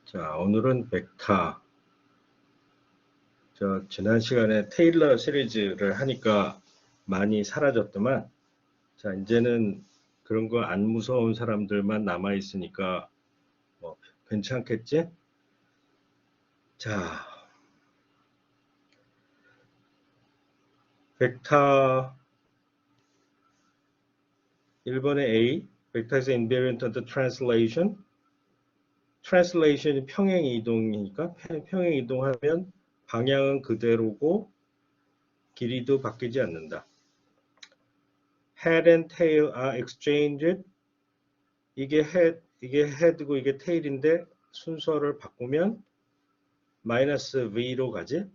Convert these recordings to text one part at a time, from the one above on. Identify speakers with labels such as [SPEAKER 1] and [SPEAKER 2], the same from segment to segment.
[SPEAKER 1] 자, 오늘은 벡터. 지난 시간에 테일러 시리즈를 하니까 많이 사라졌더만, 자, 이제는 그런 거 안 무서운 사람들만 남아 있으니까 뭐 괜찮겠지? 자, 벡터 1번의 A, 벡터 is invariant under translation. translation이 평행 이동이니까 평행 이동하면 방향은 그대로고 길이도 바뀌지 않는다. head and tail are exchanged. 이게 head고 이게 tail인데 순서를 바꾸면 마이너스 V로 가지.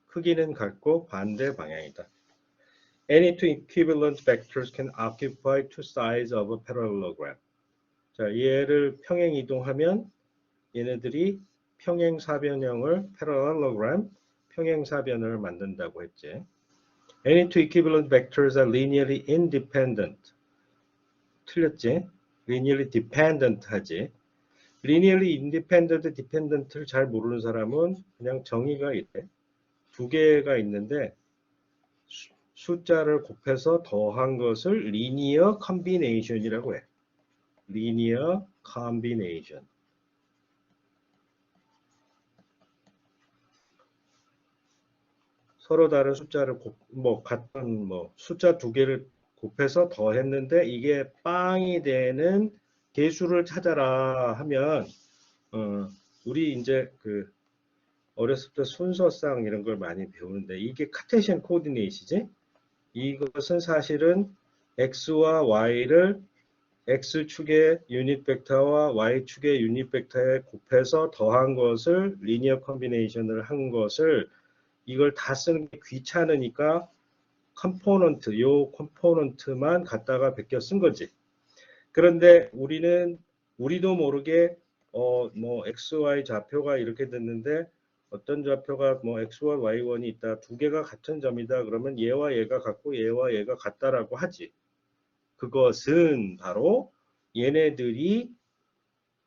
[SPEAKER 1] 크기는 같고 반대 방향이다. Any two equivalent vectors can occupy two sides of a parallelogram. 자, 얘를 평행 이동하면 얘네들이 평행사변형을 parallelogram, 평행사변을 만든다고 했지. Any two equivalent vectors are linearly independent. 틀렸지? linearly dependent 하지. linearly independent, dependent를 잘 모르는 사람은 그냥 정의가 이래. 두 개가 있는데 숫자를 곱해서 더한 것을 linear combination이라고 해. linear combination. 서로 다른 숫자를 같은 숫자 두 개를 곱해서 더했는데 이게 빵이 되는 개수를 찾아라 하면 우리 이제 그 어렸을 때 순서상 이런 걸 많이 배우는데 이게 카테시안 코디네이트지. 이것은 사실은 x와 y를 x축의 유닛 벡터와 y축의 유닛 벡터에 곱해서 더한 것을 리니어 컨비네이션을 한 것을 이걸 다 쓰는 게 귀찮으니까 컴포넌트, 요 컴포넌트만 갖다가 베껴 쓴 거지. 그런데 우리도 모르게 x, y 좌표가 이렇게 됐는데 어떤 좌표가 x와 y1이 있다. 두 개가 같은 점이다. 그러면 얘와 얘가 같고 얘와 얘가 같다라고 하지. 그것은 바로 얘네들이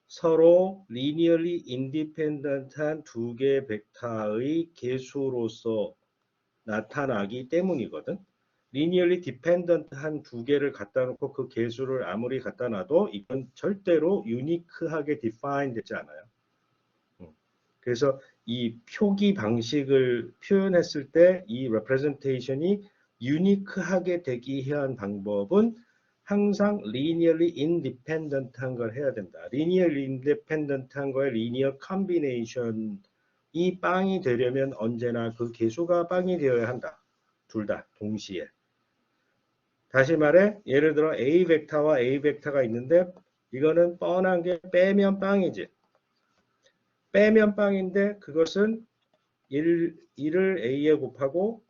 [SPEAKER 1] 서로 linearly independent한 두 개의 벡터의 개수로서 나타나기 때문이거든. linearly dependent한 두 개를 갖다 놓고 그 개수를 아무리 갖다 놔도 이건 절대로 유니크하게 define 되지 않아요. 그래서 이 표기 방식을 표현했을 때 이 representation이 유니크하게 되기 위한 방법은 항상 linearly independent한 걸 해야 된다. linearly independent한 거에 linear combination이 빵이 되려면 언제나 그 개수가 빵이 되어야 한다. 둘 다 동시에. 다시 말해 예를 들어 A 벡터와 A 벡터가 있는데 이거는 뻔한 게 빼면 빵이지. 빼면 빵인데 그것은 1을 A에 곱하고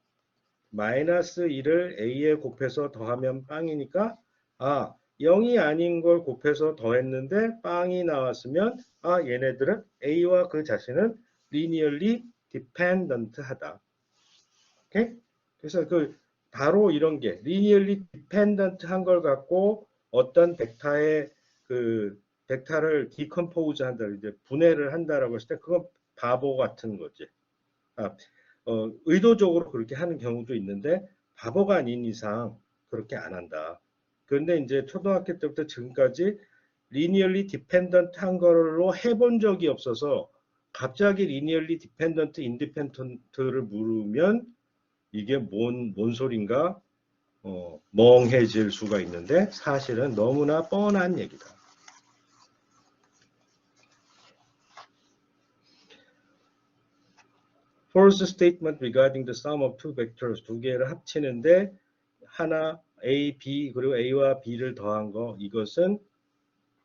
[SPEAKER 1] 마이너스 1을 A에 곱해서 더하면 빵이니까 0이 아닌 걸 곱해서 더했는데 빵이 나왔으면 얘네들은 A와 그 자신은 linearly dependent 하다. 오케이? 그래서 바로 이런 게 linearly dependent 한 걸 갖고 어떤 벡터의 벡터를 decompose 한다, 이제 분해를 한다라고 했을 때 그건 바보 같은 거지. 의도적으로 그렇게 하는 경우도 있는데 바보가 아닌 이상 그렇게 안 한다. 그런데 이제 초등학교 때부터 지금까지 linearly dependent 한 걸로 해본 적이 없어서 갑자기 linearly dependent, independent를 물으면 이게 뭔 소린가 멍해질 수가 있는데 사실은 너무나 뻔한 얘기다. First statement regarding the sum of two vectors, 두 개를 합치는데 하나 A, B 그리고 A와 B를 더한 거, 이것은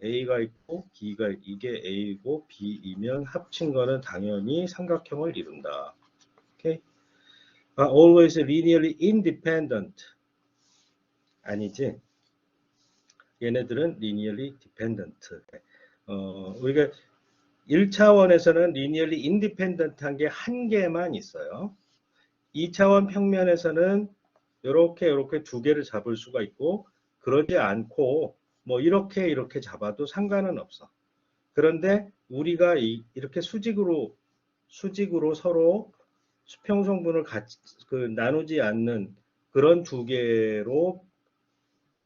[SPEAKER 1] A가 있고 B가 이게 A고 B이면 합친 거는 당연히 삼각형을 이룬다. 오케이? Always linearly independent. 아니지. 얘네들은 linearly dependent. 우리가 1차원에서는 linearly independent한 게 한 개만 있어요. 2차원 평면에서는 이렇게 두 개를 잡을 수가 있고 그러지 않고 이렇게 잡아도 상관은 없어. 그런데 우리가 이렇게 수직으로 서로 수평성분을 같이 나누지 않는 그런 두 개로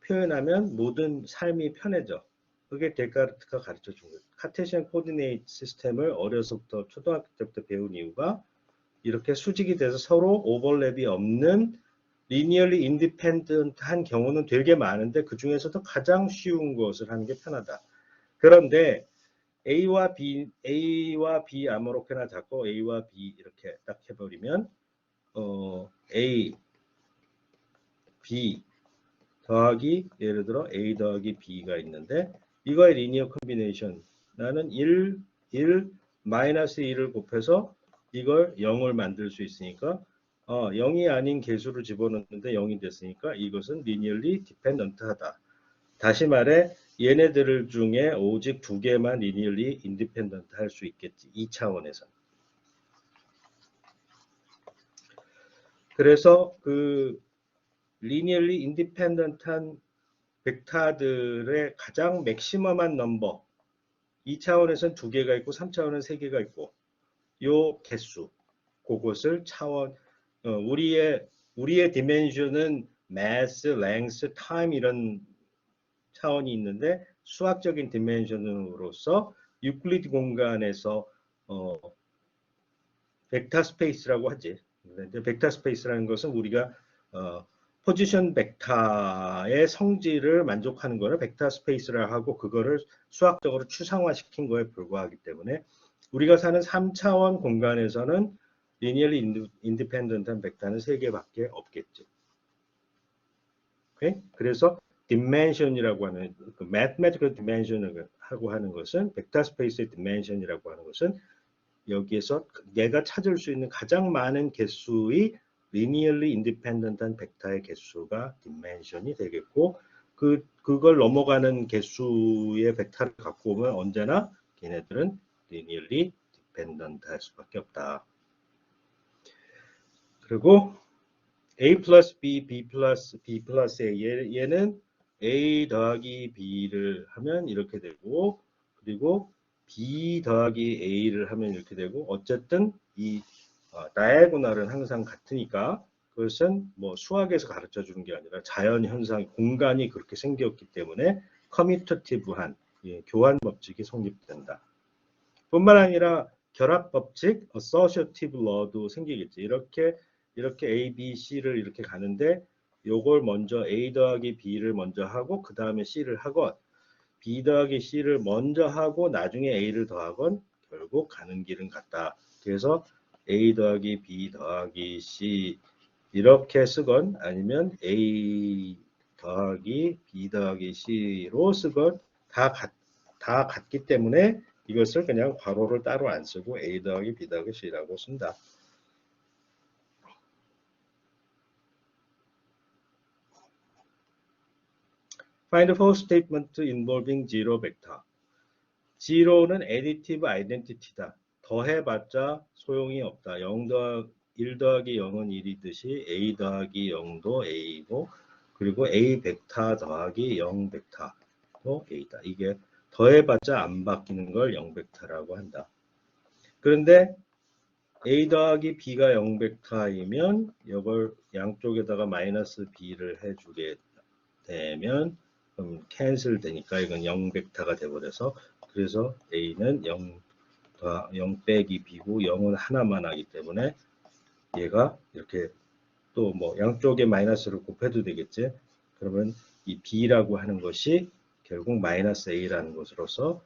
[SPEAKER 1] 표현하면 모든 삶이 편해져. 그게 데카르트가 가르쳐 준 거예요. 카테시안 코디네이트 시스템을 어려서부터 초등학교 때부터 배운 이유가 이렇게 수직이 돼서 서로 오버랩이 없는 리니얼리 인디펜던트한 경우는 되게 많은데 그 중에서도 가장 쉬운 것을 하는 게 편하다. 그런데 A와 B 아무렇게나 잡고 A와 B 이렇게 딱 해버리면 A, B 더하기 예를 들어 A 더하기 B가 있는데 이거의 리니어 컨비네이션 나는 1 마이너스 1을 곱해서 이걸 0을 만들 수 있으니까 0이 아닌 개수를 집어넣는데 0이 됐으니까 이것은 리니얼리 디펜던트하다. 다시 말해 얘네들 중에 오직 두 개만 리니얼리 인디펜던트 할 수 있겠지. 이 차원에서. 그래서 그 리니얼리 인디펜던트한 벡터들의 가장 맥시멈한 넘버 2차원에서는 두 개가 있고 3차원은 세 개가 있고 요 개수 그것을 차원 우리의 디멘션은 mass, length, time 이런 차원이 있는데 수학적인 디멘션으로서 유클리드 공간에서 벡터 스페이스라고 하지. 벡터 스페이스라는 것은 우리가 포지션 벡터의 성질을 만족하는 거를 벡터 스페이스라 하고 그거를 수학적으로 추상화시킨 거에 불과하기 때문에 우리가 사는 3차원 공간에서는 리니얼리 인디펜던트한 벡터는 3개밖에 없겠죠. 오케이? 그래서 디멘션이라고 하는 그 mathematical dimension을 하고 하는 것은 벡터 스페이스의 디멘션이라고 하는 것은 여기에서 내가 찾을 수 있는 가장 많은 개수의 리니얼리 인디펜던트한 벡터의 개수가 디멘션이 되겠고 그걸 넘어가는 개수의 벡터를 갖고 오면 언제나 걔네들은 리니얼리 디펜던트 할 수밖에 없다. 그리고 A 플러스 B, B 플러스 A 얘는 A 더하기 B를 하면 이렇게 되고 그리고 B 더하기 A를 하면 이렇게 되고 어쨌든 이 다이아고널은 항상 같으니까 그것은 뭐 수학에서 가르쳐 주는 게 아니라 자연 현상 공간이 그렇게 생겼기 때문에 커뮤터티브한 교환 법칙이 성립된다. 뿐만 아니라 결합 법칙, associative law도 생기겠지. 이렇게 A, B, C를 이렇게 가는데 요걸 먼저 A 더하기 B를 먼저 하고 그 다음에 C를 하건 B 더하기 C를 먼저 하고 나중에 A를 더하건 결국 가는 길은 같다. 그래서 A 더하기 B 더하기 C 이렇게 쓰건 아니면 A 더하기 B 더하기 C로 쓰건 다 같기 때문에 이것을 그냥 괄호를 따로 안 쓰고 A 더하기 B 더하기 C라고 쓴다. Find the false statement involving zero vector. zero는 additive identity다. 더해봤자 소용이 없다. 1 더하기 0은 1이듯이 A 더하기 0도 A이고 그리고 A 벡터 더하기 0 벡터도 A다. 이게 더해봤자 안 바뀌는 걸 0 벡터라고 한다. 그런데 A 더하기 B가 0 벡터이면 이걸 양쪽에다가 마이너스 B를 해주게 되면 그럼 캔슬 되니까 이건 0 벡터가 돼버려서 그래서 A는 0 빼기 B고 0은 하나만 하기 때문에 얘가 이렇게 또 뭐 양쪽에 마이너스를 곱해도 되겠지. 그러면 이 B라고 하는 것이 결국 마이너스 A라는 것으로서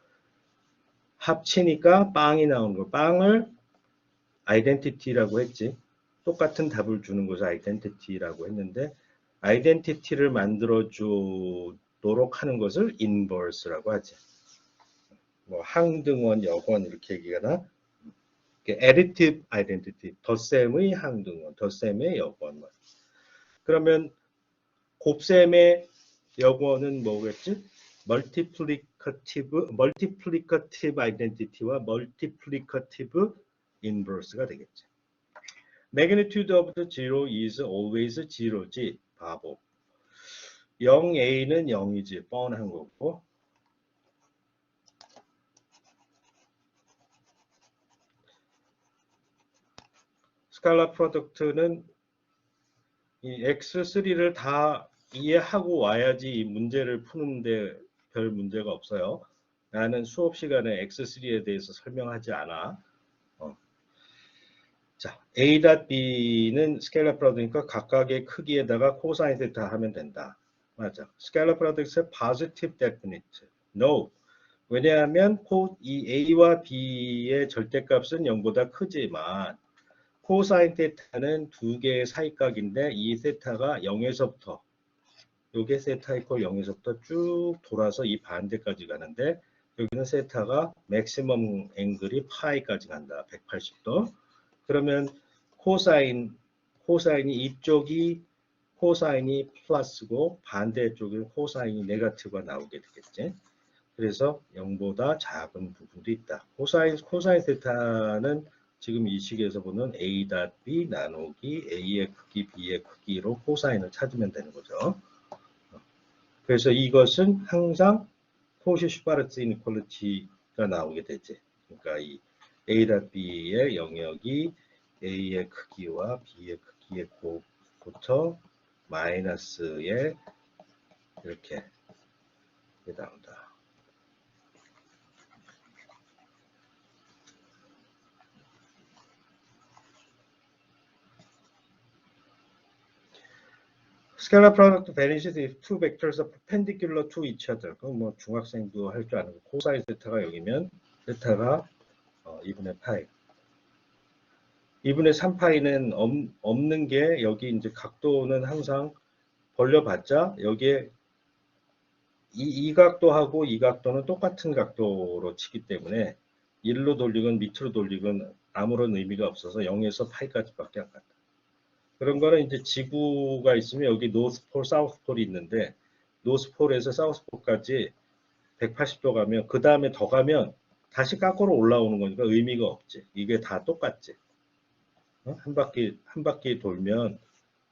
[SPEAKER 1] 합치니까 빵이 나오는 거. 빵을 아이덴티티라고 했지. 똑같은 답을 주는 것을 아이덴티티라고 했는데 아이덴티티를 만들어 주도록 하는 것을 인버스라고 하지. 뭐 항등원, 역원 이렇게 얘기하나? additive identity, 덧셈의 항등원, 덧셈의 역원. 그러면 곱셈의 역원은 뭐겠지? multiplicative identity와 multiplicative inverse가 되겠지. Magnitude of the zero is always zero지. 바보. 0a는 0이지. 뻔한 거고. 스칼라 프로덕트는 이 X3를 다 이해하고 와야지 이 문제를 푸는데 별 문제가 없어요. 나는 수업 시간에 X3에 대해서 설명하지 않아. 자, A.B는 스케일러 프로덕트니까 각각의 크기에다가 코사인 세타 하면 된다. 맞아. 스케일러 프로덕트의 positive definite. No. 왜냐하면 이 A와 B의 절대값은 0보다 크지만 코사인 세타는 두 개의 사이각인데 이 세타가 0에서부터 요게 세타 이퀄 0에서부터 쭉 돌아서 이 반대까지 가는데 여기는 세타가 맥시멈 앵글이 파이까지 간다. 180도. 그러면 코사인이 이쪽이 코사인이 플러스고 반대쪽은 코사인이 네거티브가 나오게 되겠지. 그래서 0보다 작은 부분도 있다. 코사인 세타는 지금 이 식에서 보는 A.B 나누기 A의 크기, B의 크기로 코사인을 찾으면 되는 거죠. 그래서 이것은 항상 코시-슈바르츠 이니퀄리티가 나오게 되지. 그러니까 이 A.B의 영역이 A의 크기와 B의 크기의 곱부터 마이너스에 이렇게 나온다. Scalar product vanishes if two vectors are perpendicular to each other. 그건 뭐 중학생도 할 줄 아는 거. 코사인 세타가 여기면 세타가 2분의 파이. 2분의 3파이는 없는 게 여기 이제 각도는 항상 벌려봤자 여기에 이 각도하고 이 각도는 똑같은 각도로 치기 때문에 1로 돌리건 밑으로 돌리건 아무런 의미가 없어서 0에서 파이까지밖에 안 간다. 그런 거는 이제 지구가 있으면 여기 노스폴, 사우스폴이 있는데 노스폴에서 사우스폴까지 180도 가면 그 다음에 더 가면 다시 거꾸로 올라오는 거니까 의미가 없지. 이게 다 똑같지. 한 바퀴 돌면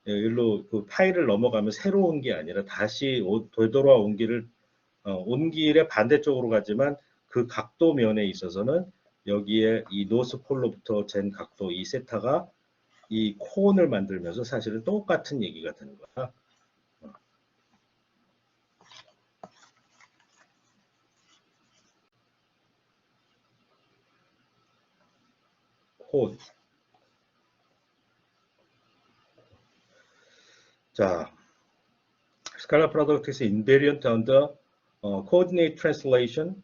[SPEAKER 1] 일로 그 파이를 넘어가면 새로 온 게 아니라 다시 되돌아온 길을 온 길의 반대쪽으로 가지만 그 각도 면에 있어서는 여기에 이 노스폴로부터 잰 각도 이 세타가 이 콘을 만들면서 사실은 똑같은 얘기가 되는 거야. 콘. 자, scalar product is invariant under coordinate translation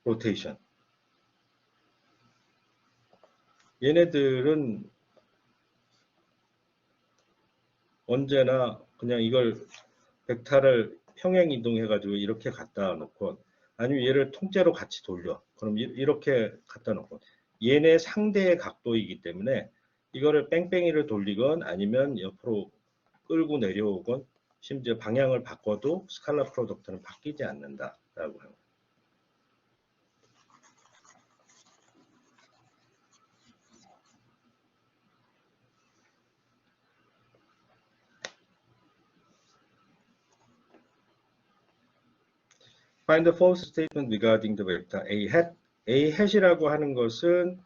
[SPEAKER 1] rotation. 얘네들은 언제나 그냥 이걸 벡터를 평행 이동해가지고 이렇게 갖다 놓고 아니면 얘를 통째로 같이 돌려. 그럼 이렇게 갖다 놓고 얘네 상대의 각도이기 때문에 이거를 뺑뺑이를 돌리건 아니면 옆으로 끌고 내려오건 심지어 방향을 바꿔도 스칼라 프로덕트는 바뀌지 않는다라고 합니다. Find the false statement regarding the vector A hat. A hat이라고 하는 것은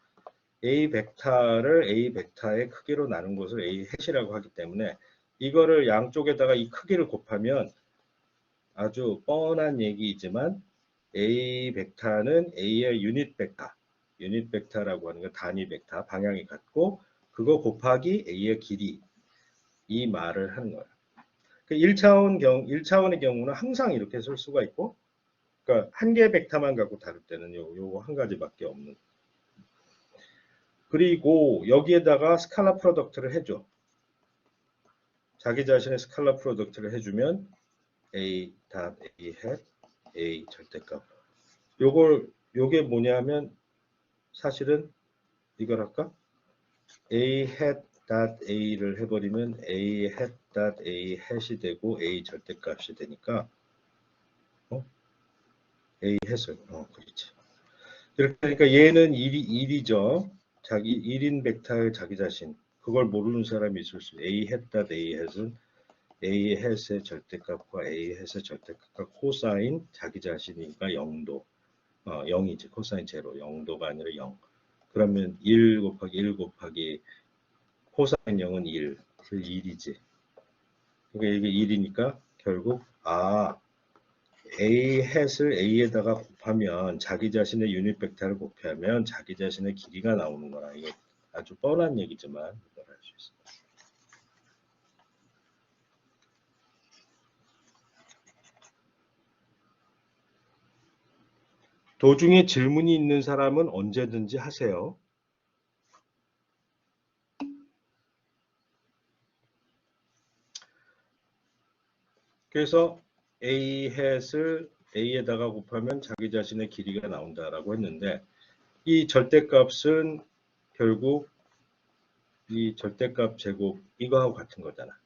[SPEAKER 1] A 벡터를 A 벡터의 크기로 나눈 것을 A hat이라고 하기 때문에 이거를 양쪽에다가 이 크기를 곱하면 아주 뻔한 얘기이지만 A 벡터는 A의 유닛 벡터라고 하는 거 단위 벡터 방향이 같고 그거 곱하기 A의 길이 이 말을 하는 거예요. 1차원의 경우는 항상 이렇게 쓸 수가 있고 그러니까 한 개의 벡터만 갖고 다룰 때는 요거 한 가지밖에 없는. 그리고 여기에다가 스칼라 프로덕트를 해줘. 자기 자신의 스칼라 프로덕트를 해주면 A hat A 절대값. 요게 뭐냐면 사실은 이걸 할까? A hat A를 해버리면 A hat A hat이 되고 A 절대값이 되니까 A hat을 그렇지. 그러니까 얘는 1이죠. 자기 1인 벡터의 자기 자신. 그걸 모르는 사람이 있을 수. A hat A hat은 A hat의 절대값과 A hat의 절대값과 코사인 자기 자신이니까 0도. 0이지. 코사인 제로. 0도가 아니라 0. 그러면 1 곱하기 1 곱하기 코사인 0은 1. 그 1이지. 그러니까 이게 1이니까 결국 A 햇을 A에다가 곱하면 자기 자신의 유닛 벡터를 곱하면 자기 자신의 길이가 나오는 거라. 이게 아주 뻔한 얘기지만 이걸 할 수 있습니다. 도중에 질문이 있는 사람은 언제든지 하세요. 그래서 A 햇을 A에다가 곱하면 자기 자신의 길이가 나온다라고 했는데 이 절대값은 결국 이 절대값 제곱 이거하고 같은 거잖아.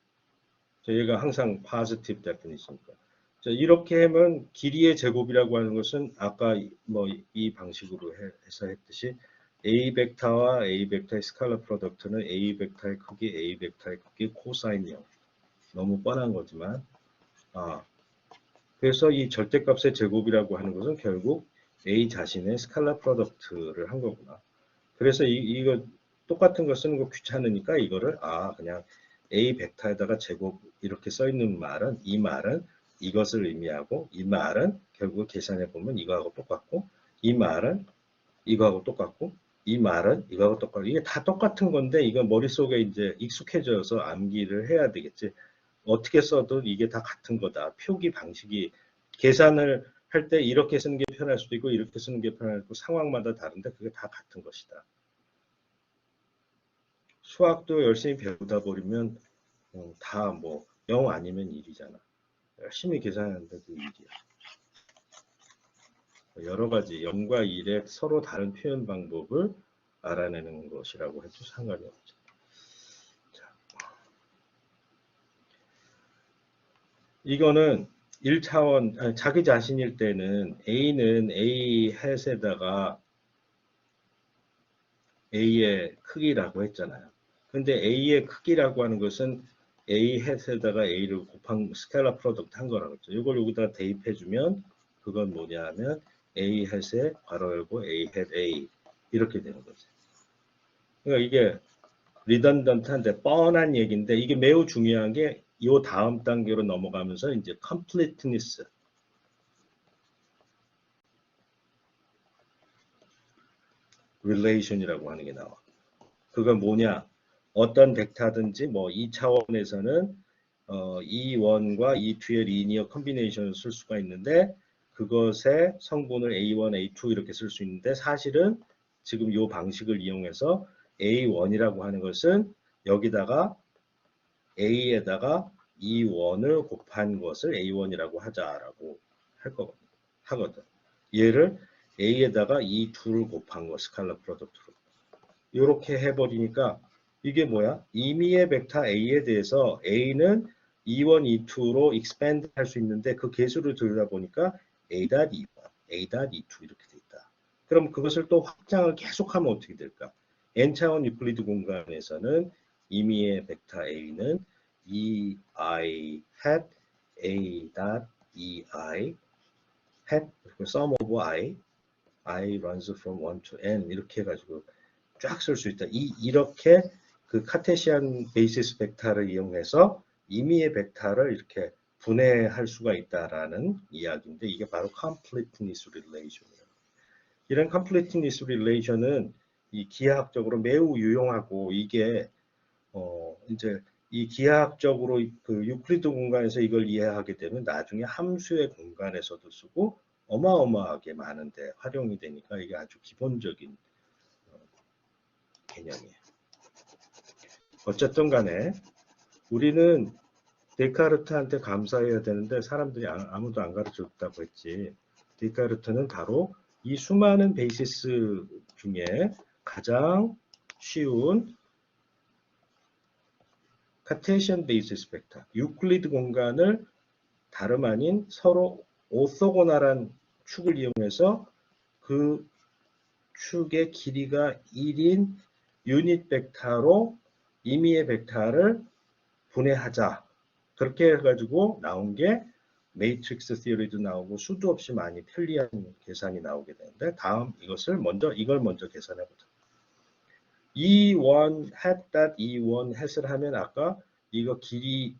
[SPEAKER 1] 얘가 항상 positive definition이니까. 자, 이렇게 하면 길이의 제곱이라고 하는 것은 아까 뭐 이 방식으로 해서 했듯이 A 벡터와 A 벡터의 스칼라 프로덕트는 A 벡터의 크기, A 벡터의 크기 코사인 0. 너무 뻔한 거지만 그래서 이 절대값의 제곱이라고 하는 것은 결국 A 자신의 스칼라 프로덕트를 한 거구나. 그래서 이거 똑같은 거 쓰는 거 귀찮으니까 이거를 그냥 A 벡터에다가 제곱 이렇게 써 있는 말은 이 말은 이것을 의미하고 이 말은 결국 계산해 보면 이거하고 똑같고 이 말은 이거하고 똑같고 이 말은 이거하고 똑같고 이게 다 똑같은 건데 이거 머릿속에 이제 익숙해져서 암기를 해야 되겠지. 어떻게 써도 이게 다 같은 거다. 표기 방식이 계산을 할 때 이렇게 쓰는 게 편할 수도 있고 이렇게 쓰는 게 편할 수도 있고 상황마다 다른데 그게 다 같은 것이다. 수학도 열심히 배우다 버리면 다 뭐 0 아니면 1이잖아. 열심히 계산하는데도 1이야. 여러 가지 0과 1의 서로 다른 표현 방법을 알아내는 것이라고 해도 상관이 없죠. 자, 이거는 1차원, 자기 자신일 때는 A는 A 햇에다가 A의 크기라고 했잖아요. 근데 A의 크기라고 하는 것은 A 햇에다가 A를 곱한 스칼라 프로덕트 한 거라고 했죠. 이걸 여기다 대입해주면 그건 뭐냐 하면 A 햇에 괄호 열고 A 햇 A 이렇게 되는 거죠. 그러니까 이게 리던던트한데 뻔한 얘기인데 이게 매우 중요한 게 이 다음 단계로 넘어가면서 이제 completeness relation이라고 하는 게 나와. 그건 뭐냐? 어떤 벡터든지 뭐 2차원에서는 E1과 E2의 리니어 컨비네이션을 쓸 수가 있는데 그것의 성분을 A1, A2 이렇게 쓸 수 있는데 사실은 지금 이 방식을 이용해서 A1이라고 하는 것은 여기다가 A에다가 E1을 곱한 것을 A1이라고 하자라고 하거든. 얘를 A에다가 E2를 곱한 것 스칼라 프로덕트로. 이렇게 해버리니까 이게 뭐야? 임의의 벡터 A에 대해서 A는 E1, E2로 expand 할 수 있는데 그 개수를 들여다 보니까 A.E1, A.E2 이렇게 돼 있다. 그럼 그것을 또 확장을 계속하면 어떻게 될까? n차원 유클리드 공간에서는 임의의 벡터 A는 EI hat A.EI hat sum of I runs from 1 to n 이렇게 해가지고 쫙 쓸 수 있다. 이렇게 그 카테시안 베이시스 벡터를 이용해서 임의의 벡터를 이렇게 분해할 수가 있다라는 이야기인데 이게 바로 completeness relation이에요. 이런 completeness relation은 이 기하학적으로 매우 유용하고 이게 이제 이 기하학적으로 그 유클리드 공간에서 이걸 이해하게 되면 나중에 함수의 공간에서도 쓰고 어마어마하게 많은데 활용이 되니까 이게 아주 기본적인 개념이에요. 어쨌든 간에 우리는 데카르트한테 감사해야 되는데 사람들이 아무도 안 가르쳐줬다고 했지. 데카르트는 바로 이 수많은 베이시스 중에 가장 쉬운 카테시안 베이시스 벡터, 유클리드 공간을 다름 아닌 서로 오소고널한 축을 이용해서 그 축의 길이가 1인 유닛 벡터로 임의의 벡터를 분해하자. 그렇게 해가지고 나온 게 매트릭스 시리도 나오고 수도 없이 많이 편리한 계산이 나오게 되는데 다음 이걸 먼저 계산해 보자. E1 hat that E1 hat을 하면 아까 이거 길이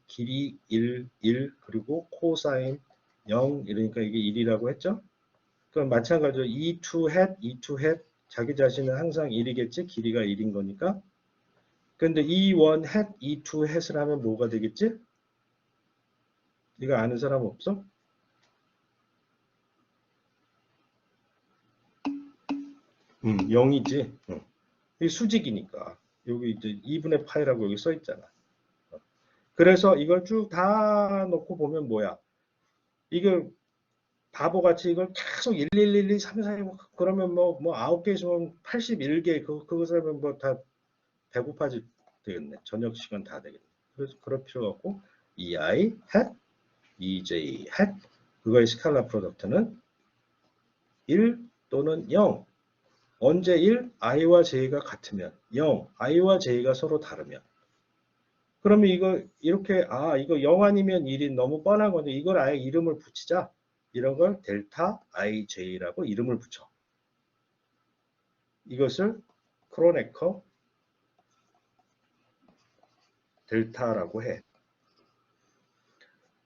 [SPEAKER 1] 1 그리고 코사인 0 이러니까 이게 1이라고 했죠? 그럼 마찬가지로 E2 hat E2 hat 자기 자신은 항상 1이겠지? 길이가 1인 거니까. 근데 E1 hat E2 hat을 하면 뭐가 되겠지? 이거 아는 사람 없어? 0이지. 이 수직이니까. 여기 이제 2분의 파이라고 여기 써 있잖아. 그래서 이걸 쭉 다 놓고 보면 뭐야? 이걸 바보같이 이걸 계속 1, 1, 1, 2, 3, 4, 5 그러면 뭐 9개 있으면 81개 그것을 하면 뭐 다 배고파지 되겠네. 저녁 시간 다 되겠네. 그래서 그럴 필요가 없고 EI hat, EJ hat 그거의 스칼라 프로덕트는 1 또는 0. 언제 1? i와 j가 같으면 0, i와 j가 서로 다르면 그러면 이거 이렇게 이거 0 아니면 1이 너무 뻔한 건데 이걸 아예 이름을 붙이자. 이런 걸 델타 ij라고 이름을 붙여. 이것을 크로네커 델타라고 해.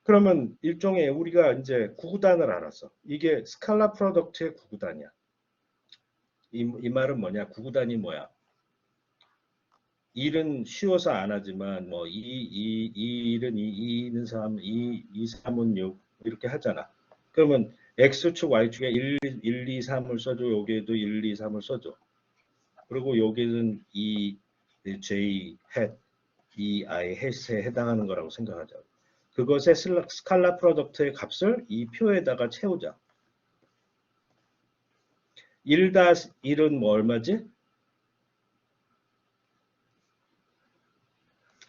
[SPEAKER 1] 그러면 일종의 우리가 이제 구구단을 알았어. 이게 스칼라 프로덕트의 구구단이야. 이 말은 뭐냐? 구구단이 뭐야? 1은 쉬워서 안 하지만 뭐 1은 2는 3, 3은 6 이렇게 하잖아. 그러면 X축, Y축에 1, 2, 3을 써줘. 여기에도 1, 2, 3을 써줘. 그리고 여기는 J hat, I hat에 해당하는 거라고 생각하자. 그것의 스칼라 프로덕트의 값을 이 표에다가 채우자. 1-1은 뭐 얼마지?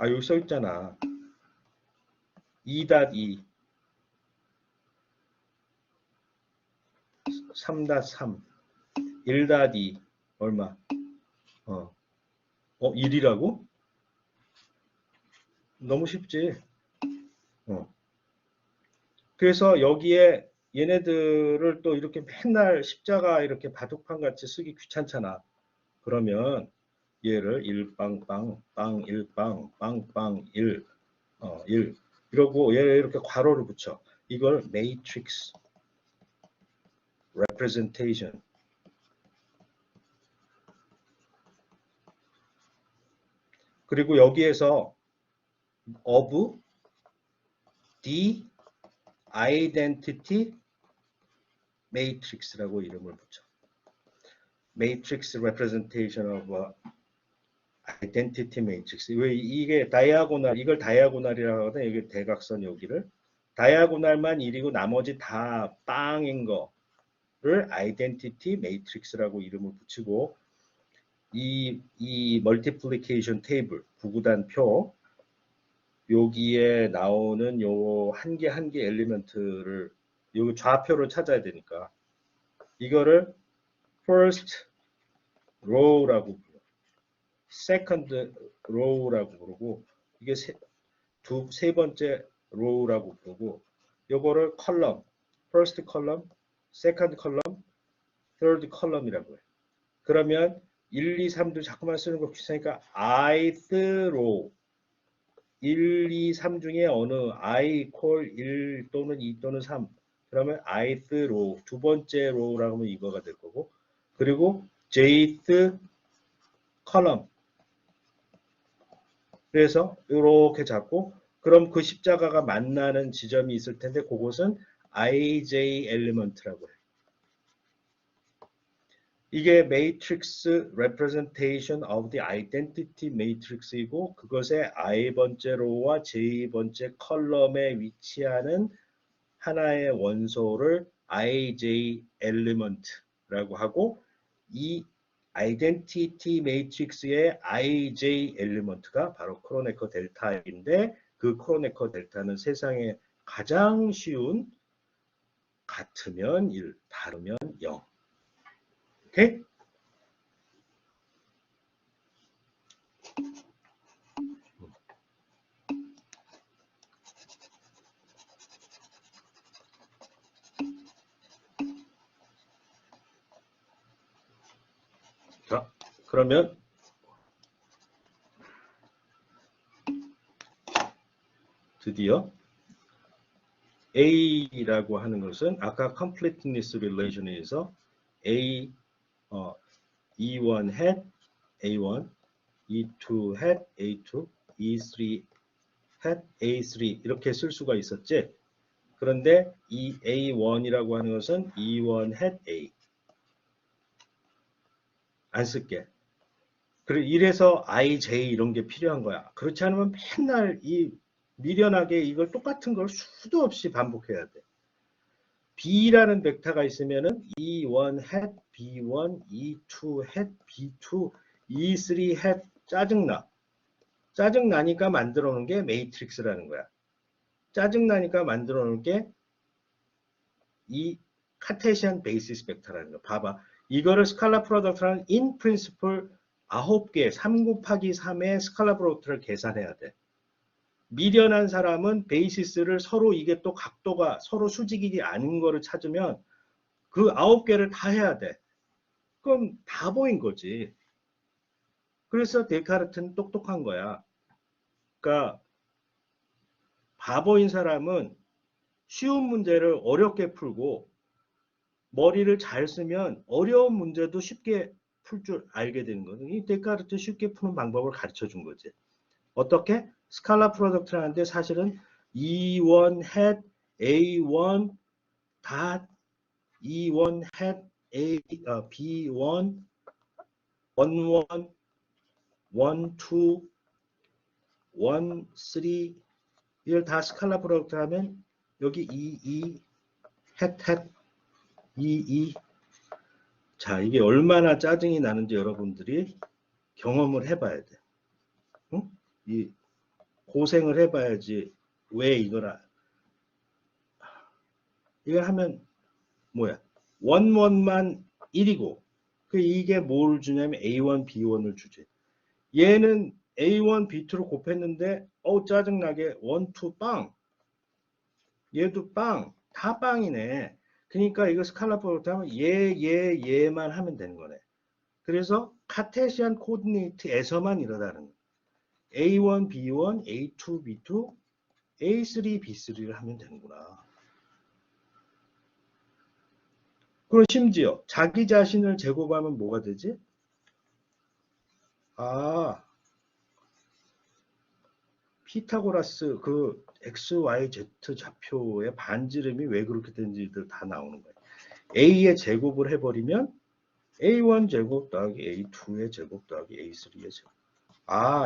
[SPEAKER 1] 여기 써 있잖아. 2-2 3-3 1-2 얼마? 1이라고? 너무 쉽지. 그래서 여기에 얘네들을 또 이렇게 맨날 십자가 이렇게 바둑판 같이 쓰기 귀찮잖아. 그러면 얘를 1빵빵 빵 1빵 빵빵 1 1 이러고 얘를 이렇게 괄호를 붙여. 이걸 matrix representation 그리고 여기에서 of the identity matrix라고 이름을 붙여. matrix representation of identity matrix. 왜 이게 다이아고날 이걸 다이아고날이라고 하거든. 이게 대각선 여기를 다이아고날만 1이고 나머지 다 빵인 거를 identity matrix라고 이름을 붙이고 이 멀티플리케이션 테이블 구구단표 여기에 나오는 요 한 개 한 개 엘리먼트를 여기 좌표를 찾아야 되니까 이거를 first row라고 불러. second row라고 부르고 이게 세 번째 row라고 부르고 요거를 column first column, second column, third column이라고 해. 그러면 1, 2, 3도 자꾸만 쓰는 거 귀찮으니까 ith row 1, 2, 3 중에 어느 i equal 1 또는 2 또는 3 그러면 ith row 두 번째 row라고 하면 이거가 될 거고 그리고 jth column 그래서 이렇게 잡고 그럼 그 십자가가 만나는 지점이 있을 텐데 그곳은 ij element라고 해. 이게 matrix representation of the identity matrix이고 그것의 i번째 로우와 j번째 컬럼에 위치하는 하나의 원소를 ij element라고 하고 이 identity matrix의 ij element가 바로 크로네커 델타인데 그 크로네커 델타는 세상에 가장 쉬운 같으면 1, 다르면 0. 오케이? 자, 그러면 드디어 A라고 하는 것은 아까 completeness relation에서 A E1 hat A1, E2 hat A2, E3 hat A3 이렇게 쓸 수가 있었지. 그런데 이 A1이라고 하는 것은 E1 hat A 안 쓸게. 그래 이래서 I, J 이런 게 필요한 거야. 그렇지 않으면 맨날 이 미련하게 이걸 똑같은 걸 수도 없이 반복해야 돼. B라는 벡터가 있으면은 E1 hat B1, E2 hat B2, E3 hat 짜증나. 짜증나니까 만들어 놓은 게 매트릭스라는 거야. 짜증나니까 만들어 놓은 게 이 카테시안 베이시스 벡터라는 거. 봐봐. 이거를 스칼라 프로덕트라는 in principle 9개, 3 곱하기 3의 스칼라 프로덕트를 계산해야 돼. 미련한 사람은 베이시스를 서로 이게 또 각도가 서로 수직이 아닌 거를 찾으면 그 9개를 다 해야 돼. 그럼 다 보인 거지. 그래서 데카르트는 똑똑한 거야. 그러니까 바보인 사람은 쉬운 문제를 어렵게 풀고 머리를 잘 쓰면 어려운 문제도 쉽게 풀 줄 알게 되는 거거든. 이 데카르트 쉽게 푸는 방법을 가르쳐 준 거지. 어떻게? 스칼라 프로덕트를 하는데 사실은 E1 hat A1 닷 E1 hat A B1 11 12 13 이걸 다 스칼라 프로덕트 하면 여기 E2 hat 22 자 이게 얼마나 짜증이 나는지 여러분들이 경험을 해봐야 돼. 응? 이 고생을 해봐야지 왜 이걸 하면 뭐야 원만 1이고 그 이게 뭘 주냐면 A1 B1을 주지. 얘는 A1 B2를 곱했는데 짜증나게 1, 2 빵 얘도 빵 다 빵이네. 그러니까 이거 스칼라 프로덕트 하면 얘만 하면 되는 거네. 그래서 카테시안 코디네이트에서만 이러다는 거예요. A1, B1, A2, B2, A3, B3를 하면 되는구나. 그리고 심지어 자기 자신을 제곱하면 뭐가 되지? 피타고라스 그 X, Y, Z 좌표의 반지름이 왜 그렇게 되는지들 다 나오는 거예요. A의 제곱을 해버리면 A1 제곱 더하기 A2의 제곱 더하기 A3의 제곱.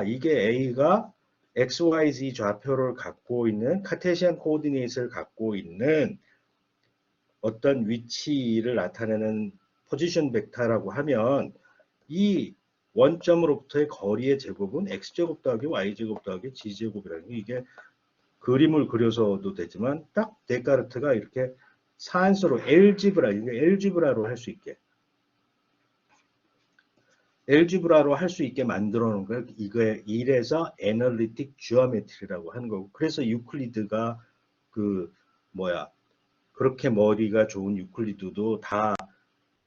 [SPEAKER 1] 이게 A가 X, Y, Z 좌표를 갖고 있는 카테시안 코오디네이트를 갖고 있는 어떤 위치를 나타내는 포지션 벡터라고 하면 이 원점으로부터의 거리의 제곱은 X제곱 더하기 Y제곱 더하기 G제곱이라는 게 이게 그림을 그려서도 되지만 딱 데카르트가 이렇게 산수로 엘지브라로 할 수 있게 만들어 놓은 걸 이래서 애널리틱 지오메트리라고 하는 거고 그래서 유클리드가 그렇게 머리가 좋은 유클리드도 다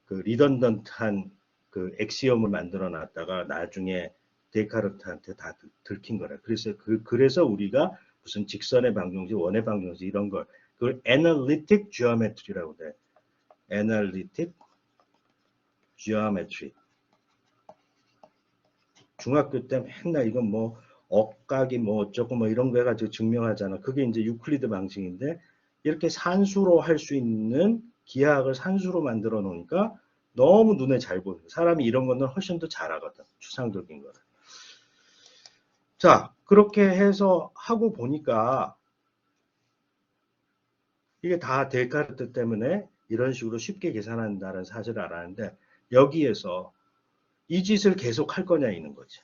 [SPEAKER 1] 그 리던던트한 그 엑시엄을 만들어 놨다가 나중에 데카르트한테 다 들킨 거라. 그래서 우리가 무슨 직선의 방정식, 원의 방정식 이런 걸 그걸 애널리틱 지오메트리라고 돼. 애널리틱 지오메트리. 중학교 때 맨날 이건 뭐 억각이 뭐 어쩌고 뭐 이런 거 해가지고 증명하잖아. 그게 이제 유클리드 방식인데 이렇게 산수로 할 수 있는 기하학을 산수로 만들어 놓으니까 너무 눈에 잘 보여요. 사람이 이런 거는 훨씬 더 잘하거든. 추상적인 거를. 자, 그렇게 해서 하고 보니까 이게 다 데카르트 때문에 이런 식으로 쉽게 계산한다는 사실을 알았는데 여기에서 이 짓을 계속 할 거냐 있는 거지.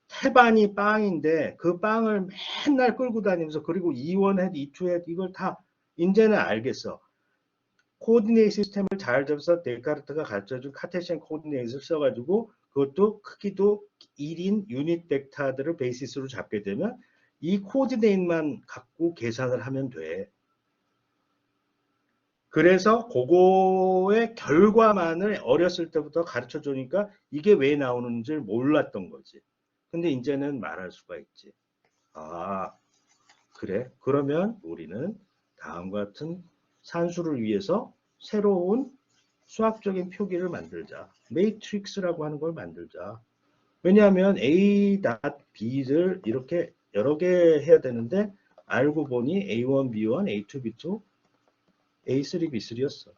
[SPEAKER 1] 태반이 빵인데 그 빵을 맨날 끌고 다니면서 그리고 E1 헤드, E2 헤드 이걸 다 이제는 알겠어. 코디네이트 시스템을 잘 잡아서 데카르트가 가르쳐준 카테시안 코디네이트를 써가지고 그것도 크기도 1인 유닛 벡터들을 베이시스로 잡게 되면 이 코디네이트만 갖고 계산을 하면 돼. 그래서 그거의 결과만을 어렸을 때부터 가르쳐 주니까 이게 왜 나오는지 몰랐던 거지. 근데 이제는 말할 수가 있지. 그래. 그러면 우리는 다음과 같은 산수를 위해서 새로운 수학적인 표기를 만들자. 매트릭스라고 하는 걸 만들자. 왜냐하면 A, B를 이렇게 여러 개 해야 되는데 알고 보니 A1, B1, A2, B2, A3, B3였어.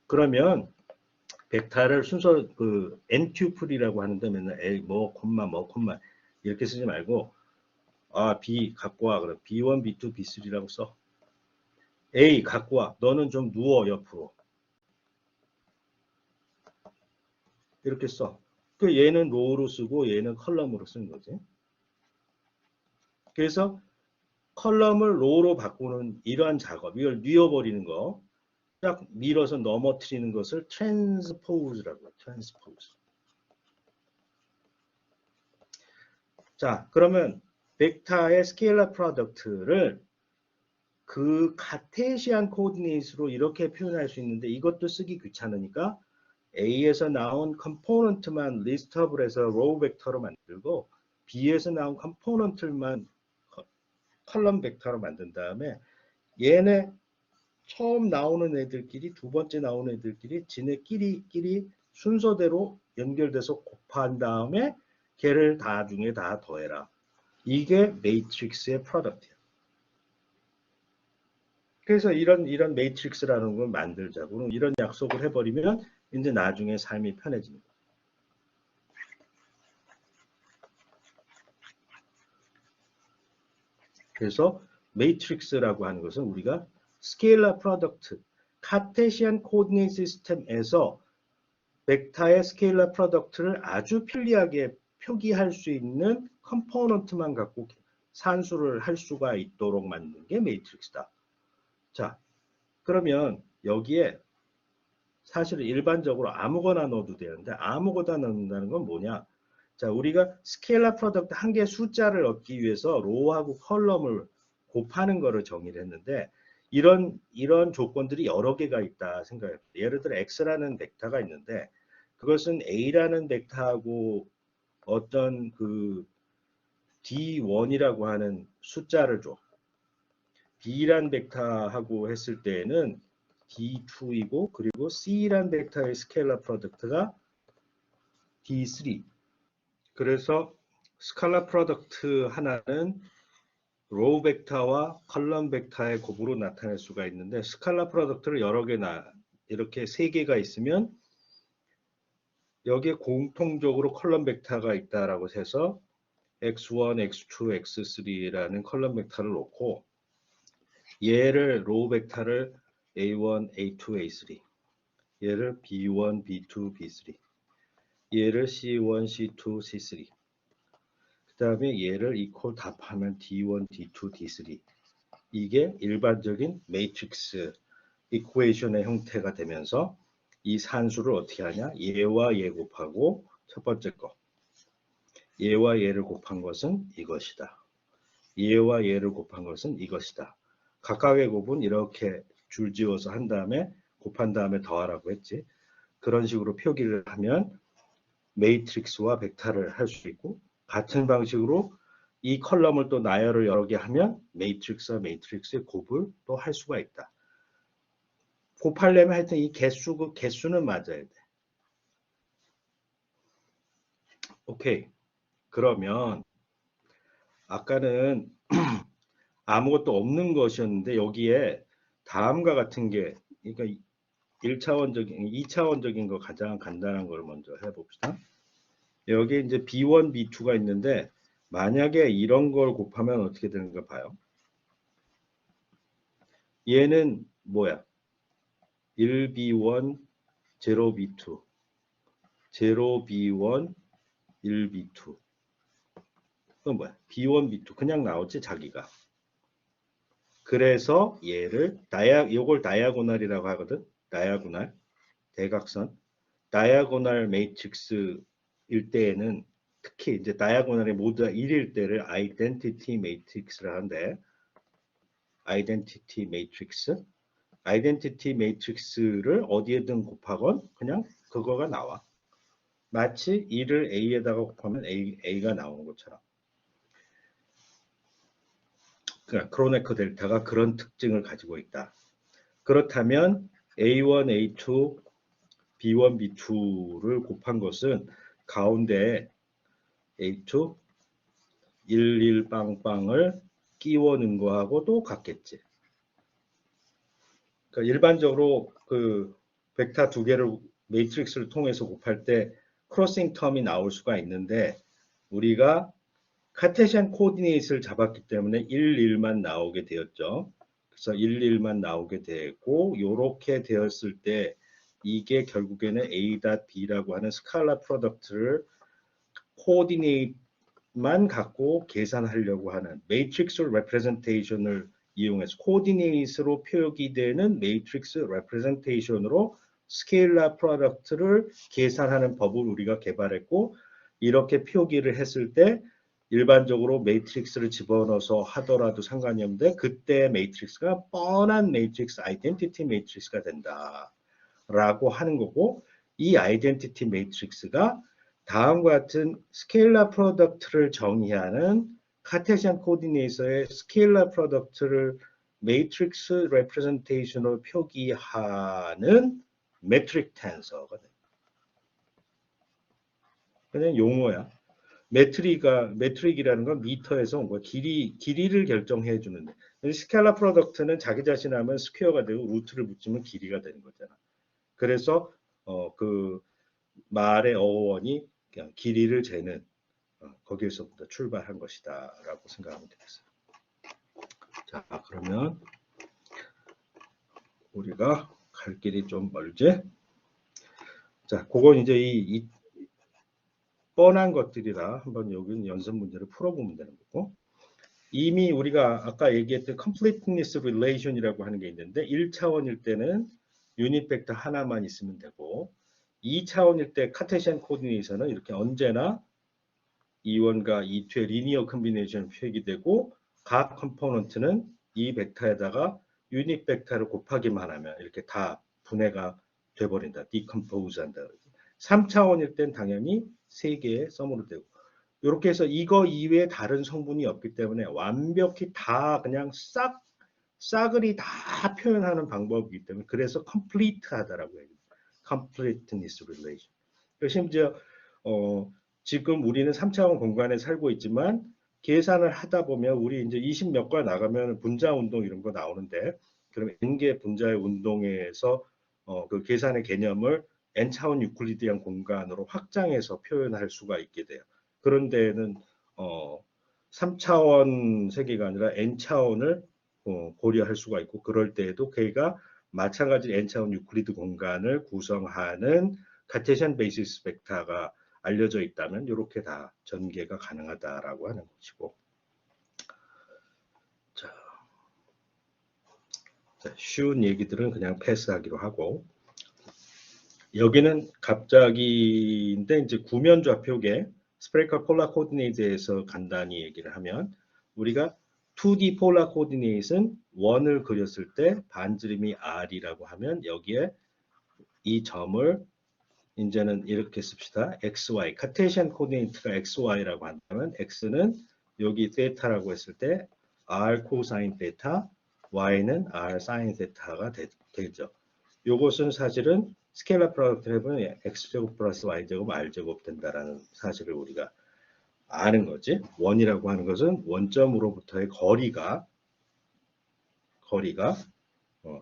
[SPEAKER 1] 그러면 벡터를 순서 그 n-튜플이라고 하는데 맨날 L 뭐 콤마 뭐 콤마 이렇게 쓰지 말고 B 갖고 와. 그럼 B1, B2, B3라고 써. A 갖고 와. 너는 좀 누워 옆으로. 이렇게 써. 그 얘는 로우로 쓰고 얘는 컬럼으로 쓰는 거지. 그래서 컬럼을 로우로 바꾸는 이러한 작업, 이걸 뉘어버리는 거, 딱 밀어서 넘어뜨리는 것을 트랜스포즈라고 해요. 트랜스포즈. 자, 그러면 벡터의 스케일러 프로덕트를 그 카테시안 코디네이트로 이렇게 표현할 수 있는데 이것도 쓰기 귀찮으니까 A에서 나온 컴포넌트만 리스트업을 해서 로우 벡터로 만들고 B에서 나온 컴포넌트만 컬럼 벡터로 만든 다음에 얘네 처음 나오는 애들끼리 두 번째 나오는 애들끼리 지네끼리 순서대로 연결돼서 곱한 다음에 걔를 나중에 다 더해라. 이게 매트릭스의 프로덕트야. 그래서 이런 매트릭스라는 걸 만들자고 이런 약속을 해버리면 이제 나중에 삶이 편해집니다. 그래서 매트릭스라고 하는 것은 우리가 스케일러 프로덕트, 카테시안 코디네이트 시스템에서 벡터의 스케일러 프로덕트를 아주 편리하게 표기할 수 있는 컴포넌트만 갖고 산수를 할 수가 있도록 만든 게 매트릭스다. 자, 그러면 여기에 사실은 일반적으로 아무거나 넣어도 되는데 아무거나 넣는다는 건 뭐냐? 자, 우리가 스케일러 프로덕트 한 개의 숫자를 얻기 위해서 로우하고 컬럼을 곱하는 거를 정의를 했는데 이런 조건들이 여러 개가 있다 생각해요. 예를 들어 x라는 벡터가 있는데 그것은 a라는 벡터하고 어떤 그 d1이라고 하는 숫자를 줘. b란 벡터하고 했을 때에는 d2이고 그리고 c란 벡터의 스케일러 프로덕트가 d3. 그래서 스칼라 프로덕트 하나는 로우 벡터와 컬럼 벡터의 곱으로 나타낼 수가 있는데 스칼라 프로덕트를 여러 개나 이렇게 세 개가 있으면 여기에 공통적으로 컬럼 벡터가 있다라고 해서 x1, x2, x3라는 컬럼 벡터를 놓고 얘를 로우 벡터를 a1, a2, a3 얘를 b1, b2, b3 얘를 c1, c2, c3 그 다음에 얘를 이퀄 답하면 d1, d2, d3 이게 일반적인 매트릭스 이퀘이션의 형태가 되면서 이 산수를 어떻게 하냐 얘와 얘 곱하고 첫 번째 거 얘와 얘를 곱한 것은 이것이다. 얘와 얘를 곱한 것은 이것이다. 각각의 곱은 이렇게 줄지어서 한 다음에 곱한 다음에 더하라고 했지. 그런 식으로 표기를 하면 매트릭스와 벡터를 할 수 있고 같은 방식으로 이 컬럼을 또 나열을 여러 개 하면 매트릭스와 매트릭스의 곱을 또 할 수가 있다. 곱하려면 하여튼 이 개수는 맞아야 돼. 오케이. 그러면 아까는 아무것도 없는 것이었는데 여기에 다음과 같은 게 그러니까 1차원적인, 2차원적인 거 가장 간단한 걸 먼저 해봅시다. 여기 이제 B1, B2가 있는데 만약에 이런 걸 곱하면 어떻게 되는가 봐요. 얘는 뭐야? 1B1, 0B2, 0B1, 1B2. 그건 뭐야? B1, B2 그냥 나오지 자기가. 그래서 얘를 요걸 다이아고널이라고 하거든. 다이아고널, 대각선. 다이아고널 매트릭스일 때에는 특히 이제 다이아고널이 모두 1일 때를 아이덴티티 매트릭스를 하는데 아이덴티티 매트릭스 아이덴티티 매트릭스를 어디에든 곱하건 그냥 그거가 나와. 마치 2를 A에다가 곱하면 A가 나오는 것처럼. 그러니까 크로네커 델타가 그런 특징을 가지고 있다. 그렇다면 A1, A2, B1, B2를 곱한 것은 가운데 A2, 11 빵빵을 끼워 넣은 거하고 똑같겠지. 그러니까 일반적으로 그 벡터 두 개를 매트릭스를 통해서 곱할 때 크로싱 텀이 나올 수가 있는데 우리가 카테시안 코디네이트를 잡았기 때문에 1, 1만 나오게 되었죠. 그래서 1, 1만 나오게 되고 이렇게 되었을 때 이게 결국에는 A.B라고 하는 스칼라 프로덕트를 코디네이트만 갖고 계산하려고 하는 매트릭스 레프레젠테이션을 이용해서 코디네이트로 표기 되는 매트릭스 레프레젠테이션으로 스케일러 프로덕트를 계산하는 법을 우리가 개발했고 이렇게 표기를 했을 때 일반적으로 매트릭스를 집어넣어서 하더라도 상관이 없는데 그때 매트릭스가 뻔한 매트릭스 아이덴티티 매트릭스가 된다라고 하는 거고 이 아이덴티티 매트릭스가 다음과 같은 스케일러 프로덕트를 정의하는 카테시안 코디네이터의 스케일러 프로덕트를 매트릭스 레프레젠테이션으로 표기하는 메트릭 텐서거든. 그냥 용어야. 메트릭이라는 건 미터에서 온 거야. 길이를 결정해 주는데. 스케일러 프로덕트는 자기 자신 하면 스퀘어가 되고 루트를 붙이면 길이가 되는 거잖아. 그래서 그 말의 어원이 그냥 길이를 재는 거기에서부터 출발한 것이다라고 생각하면 되겠어요. 자, 그러면 우리가 갈 길이 좀 멀지? 자, 그건 이제 이 뻔한 것들이라 한번 여기는 연습 문제를 풀어보면 되는 거고 이미 우리가 아까 얘기했던 completeness relation이라고 하는 게 있는데 1차원일 때는 유닛 벡터 하나만 있으면 되고 2차원일 때 카테시안 코디네이션은 이렇게 언제나 E1과 E2의 리니어 컨비네이션 표기되고 각 컴포넌트는 이 벡터에다가 유닛 벡터를 곱하기만 하면 이렇게 다 분해가 돼버린다. 디컴포즈 한다. 3차원일 땐 당연히 3개의 썸으로 되고 이렇게 해서 이거 이외에 다른 성분이 없기 때문에 완벽히 다 그냥 싸그리 다 표현하는 방법이기 때문에 그래서 complete하다라고 해요. completeness relation. 심지어 지금 우리는 3차원 공간에 살고 있지만 계산을 하다 보면 우리 이제 20몇 과 나가면 분자 운동 이런 거 나오는데 그럼 n개 분자의 운동에서 그 계산의 개념을 n차원 유클리디안 공간으로 확장해서 표현할 수가 있게 돼요. 그런 데는 3차원 세계가 아니라 n차원을 고려할 수가 있고 그럴 때에도 걔가 마찬가지 n차원 유클리드 공간을 구성하는 카테시안 베이시스 벡터가 알려져 있다면 이렇게 다 전개가 가능하다라고 하는 것이고 자, 쉬운 얘기들은 그냥 패스하기로 하고 여기는 갑자기인데 이제 구면 좌표계 스페리컬 폴라 코디네이트에서 간단히 얘기를 하면 우리가 2D 폴라 코디네이트는 원을 그렸을 때 반지름이 r이라고 하면 여기에 이 점을 이제는 이렇게 씁시다. xy 카테시안 코디네이트가 xy라고 한다면 x는 여기 세타라고 했을 때 r 코사인 세타, y는 r 사인 세타가 되죠. 이것은 사실은 스케일러 프로덕트를 해보면 x제곱 플러스 y제곱 r제곱 된다라는 사실을 우리가 아는 거지. 원이라고 하는 것은 원점으로부터의 거리가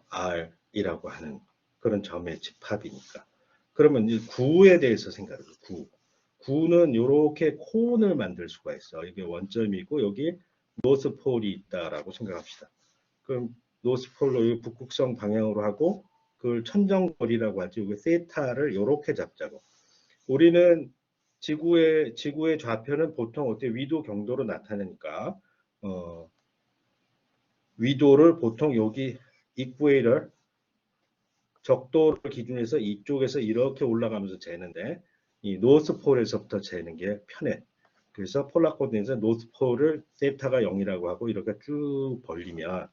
[SPEAKER 1] r이라고 하는 그런 점의 집합이니까. 그러면 이제 구에 대해서 생각해 보 구는 이렇게 콘을 만들 수가 있어. 이게 원점이고 여기 노스폴이 있다라고 생각합시다. 그럼 노스폴로 북극성 방향으로 하고 그걸 천정거리라고 하지. 여기 세타를 이렇게 잡자고. 우리는 지구의 좌표는 보통 어떻게 위도 경도로 나타내니까 위도를 보통 여기 이쿠에이터 적도를 기준해서 이쪽에서 이렇게 올라가면서 재는데 이 노스폴에서부터 재는 게 편해. 그래서 폴라 코디네이트에서 노스폴을 세타가 0이라고 하고 이렇게 쭉 벌리면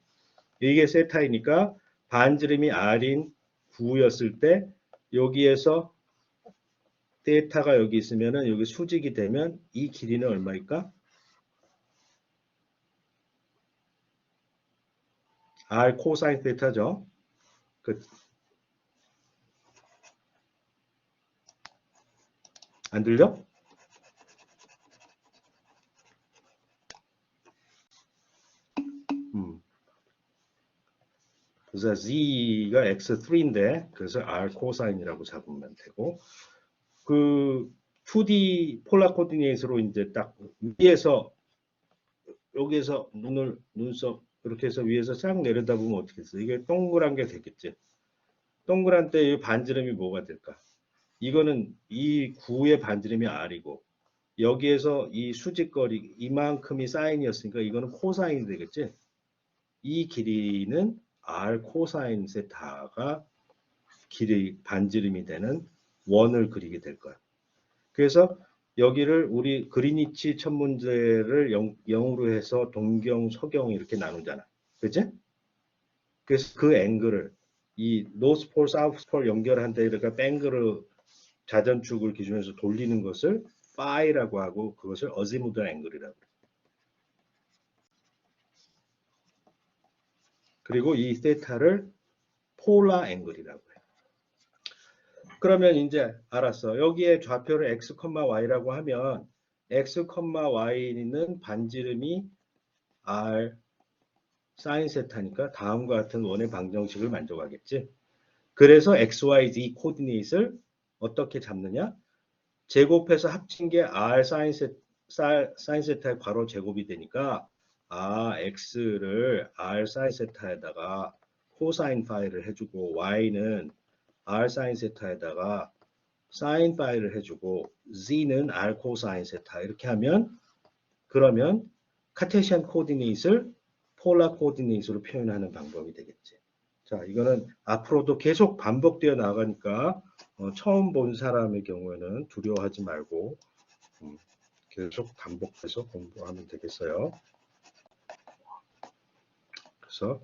[SPEAKER 1] 이게 세타이니까 반지름이 r인 9였을 때 여기에서 세타가 여기 있으면은 여기 수직이 되면 이 길이는 얼마일까? R 코사인 세타죠. 안 들려? 그래서 Z가 X3인데 그래서 R 코사인이라고 잡으면 되고 그 2D 폴라 코디네이트로 이제 딱 위에서 여기에서 눈썹 이렇게 해서 위에서 싹 내려다보면 어떻게 했어? 이게 동그란 게 되겠지. 동그란 때 이 반지름이 뭐가 될까? 이거는 이 구의 반지름이 R이고 여기에서 이 수직거리 이만큼이 사인이었으니까 이거는 코사인이 되겠지. 이 길이는 R 코사인 세타가 길이 반지름이 되는 원을 그리게 될 거야. 그래서 여기를 우리 그리니치 천문제를 0으로 해서 동경, 서경 이렇게 나누잖아. 그치? 그래서 그 앵글을 이 노스폴, 사우스폴 연결한 데다가 뱅글을 자전축을 기준해서 돌리는 것을 파이라고 하고 그것을 어지무드 앵글이라고 그래. 그리고 이 세타를 폴라 앵글이라고 해. 그러면 이제 알았어. 여기에 좌표를 x, y라고 하면 x, y는 반지름이 r 사인 세타니까 다음과 같은 원의 방정식을 만족하겠지. 그래서 x, y, z 코디네이트를 어떻게 잡느냐? 제곱해서 합친 게 r 사인 세타의 괄호 제곱이 되니까 x를 r 사인 세타에다가 코사인 파이를 해주고 y는 r 사인 세타에다가 사인 파이를 해주고 z는 r 코사인 세타 이렇게 하면 그러면 카테시안 코디네이트를 폴라 코디네이트로 표현하는 방법이 되겠지. 자, 이거는 앞으로도 계속 반복되어 나가니까 처음 본 사람의 경우에는 두려워하지 말고 계속 반복해서 공부하면 되겠어요. 그래서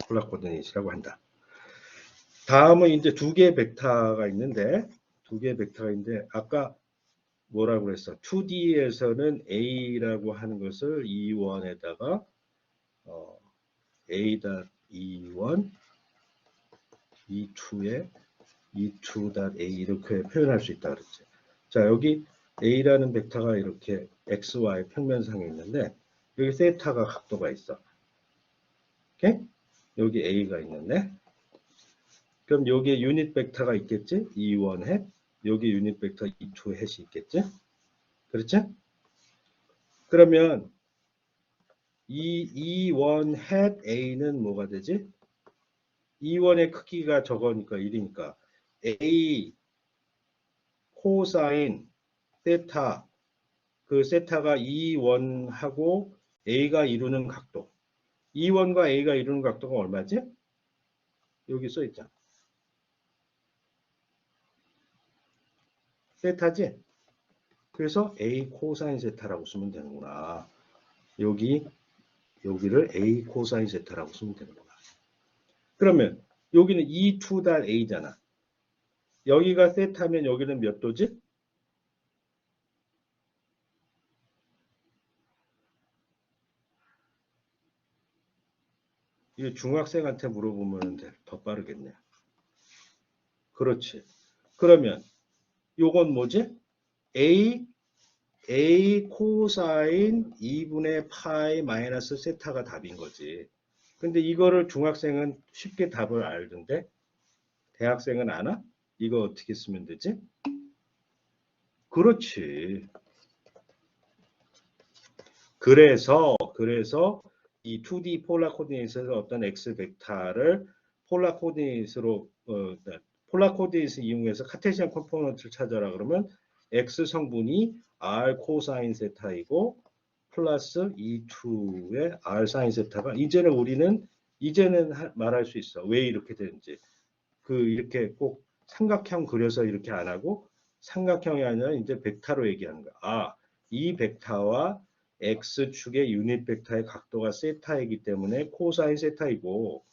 [SPEAKER 1] 폴라 코디네이트라고 한다. 다음은 이제 두 개의 벡터가 있는데 아까 뭐라고 그랬어? 2D에서는 A라고 하는 것을 E1에다가 A.E1, E2에 E2.A 이렇게 표현할 수 있다 그랬지. 자, 여기 A라는 벡터가 이렇게 XY 평면상에 있는데 여기 세타가 각도가 있어. 오케이? 여기 A가 있는데 그럼 여기에 유닛 벡터가 있겠지? E1 햇. 여기 유닛 벡터 E2 햇이 있겠지? 그렇지? 그러면 이 E1 햇 A는 뭐가 되지? E1의 크기가 저거니까 1이니까 A 코사인 세타 그 세타가 E1하고 A가 이루는 각도 E1과 A가 이루는 각도가 얼마지? 여기 써 있잖아. 세타지? 그래서 A 코사인 세타라고 쓰면 되는구나. 여기를 A 코사인 세타라고 쓰면 되는구나. 그러면 여기는 E2.A잖아. 여기가 세타면 여기는 몇 도지? 이거 중학생한테 물어보면 더 빠르겠네. 그렇지. 그러면 요건 뭐지? A 코사인 2분의 파이 마이너스 세타가 답인 거지. 근데 이거를 중학생은 쉽게 답을 알던데 대학생은 아나? 이거 어떻게 쓰면 되지? 그렇지. 그래서 이 2D 폴라 코디네이트에서 어떤 x 벡터를 폴라 코디네이트로 폴라 코디네이트 이용해서 카테시안 컴포넌트를 찾아라 그러면 x 성분이 r 코사인 세타이고 플러스 E2의 r 사인 세타가 이제는 말할 수 있어. 왜 이렇게 되는지. 이렇게 꼭 삼각형 그려서 이렇게 안 하고 삼각형이 아니라 이제 벡터로 얘기하는 거야. 이 벡터와 x축의 유닛 벡터의 각도가 세타이기 때문에 코사인 세타이고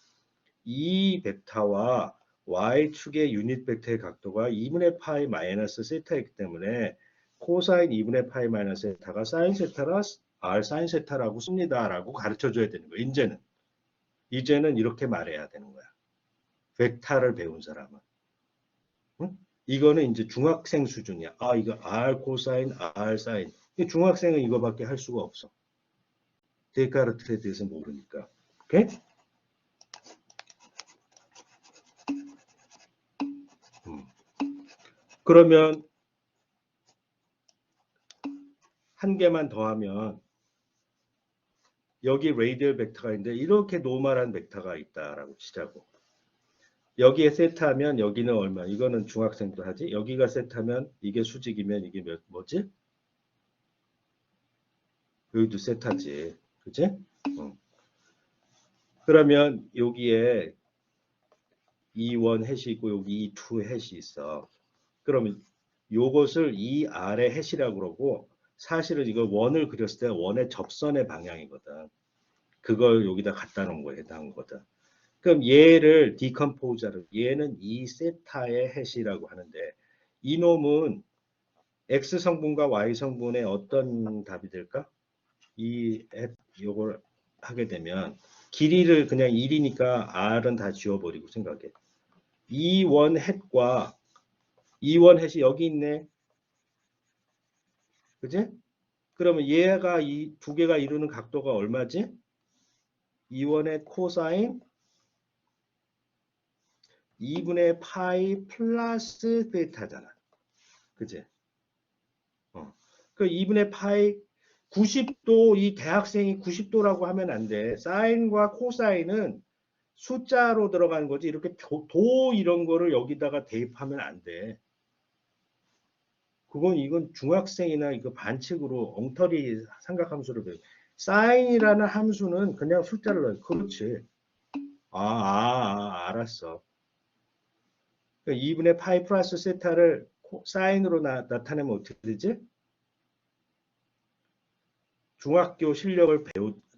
[SPEAKER 1] 이 벡터와 y축의 유닛 벡터의 각도가 2분의 파이 마이너스 세타이기 때문에 코사인 2분의 파이 마이너스 세타가 사인 세타라 r 사인 세타라고 씁니다라고 가르쳐 줘야 되는 거예요. 이제는. 이제는 이렇게 말해야 되는 거야. 벡터를 배운 사람은. 응? 이거는 이제 중학생 수준이야. 아, 이거 R 코사인, R 사인. 중학생은 이거밖에 할 수가 없어. 데카르트에 대해서 모르니까. 오케이? 그러면 한 개만 더 하면 여기 레이디얼 벡터가 있는데 이렇게 노멀한 벡터가 있다라고 치자고. 여기에 세트하면 여기는 얼마? 이거는 중학생도 하지. 여기가 세트하면 이게 수직이면 이게 뭐지? 여기도 세트하지. 그치? 그러면 여기에 E1 해시 있고 여기 E2 해시 있어. 그러면 요것을 이 아래 해시라고 그러고 사실은 이거 원을 그렸을 때 원의 접선의 방향이거든. 그걸 여기다 갖다 놓은 거에 해당하거든. 그럼 얘를 디컴포즈하는 얘는 이 세타의 해시라고 하는데 이놈은 X 성분과 Y 성분의 어떤 답이 될까? 이 요걸 하게 되면 길이를 그냥 1이니까 R은 다 지워버리고 생각해. E1 햇과 E1 햇이 여기 있네. 그지? 그러면 얘가 이 두 개가 이루는 각도가 얼마지? E1의 코사인 2분의 파이 플러스 베타잖아. 그지? 그 2분의 파이 90도 이 대학생이 90도라고 하면 안 돼. 사인과 코사인은 숫자로 들어가는 거지. 이렇게 도 이런 거를 여기다가 대입하면 안 돼. 이건 중학생이나 이거 반칙으로 엉터리 삼각함수를 배워. 사인이라는 함수는 그냥 숫자를 넣어. 그렇지. 알았어. 2분의 파이 플러스 세타를 사인으로 나타내면 어떻게 되지? 중학교 실력을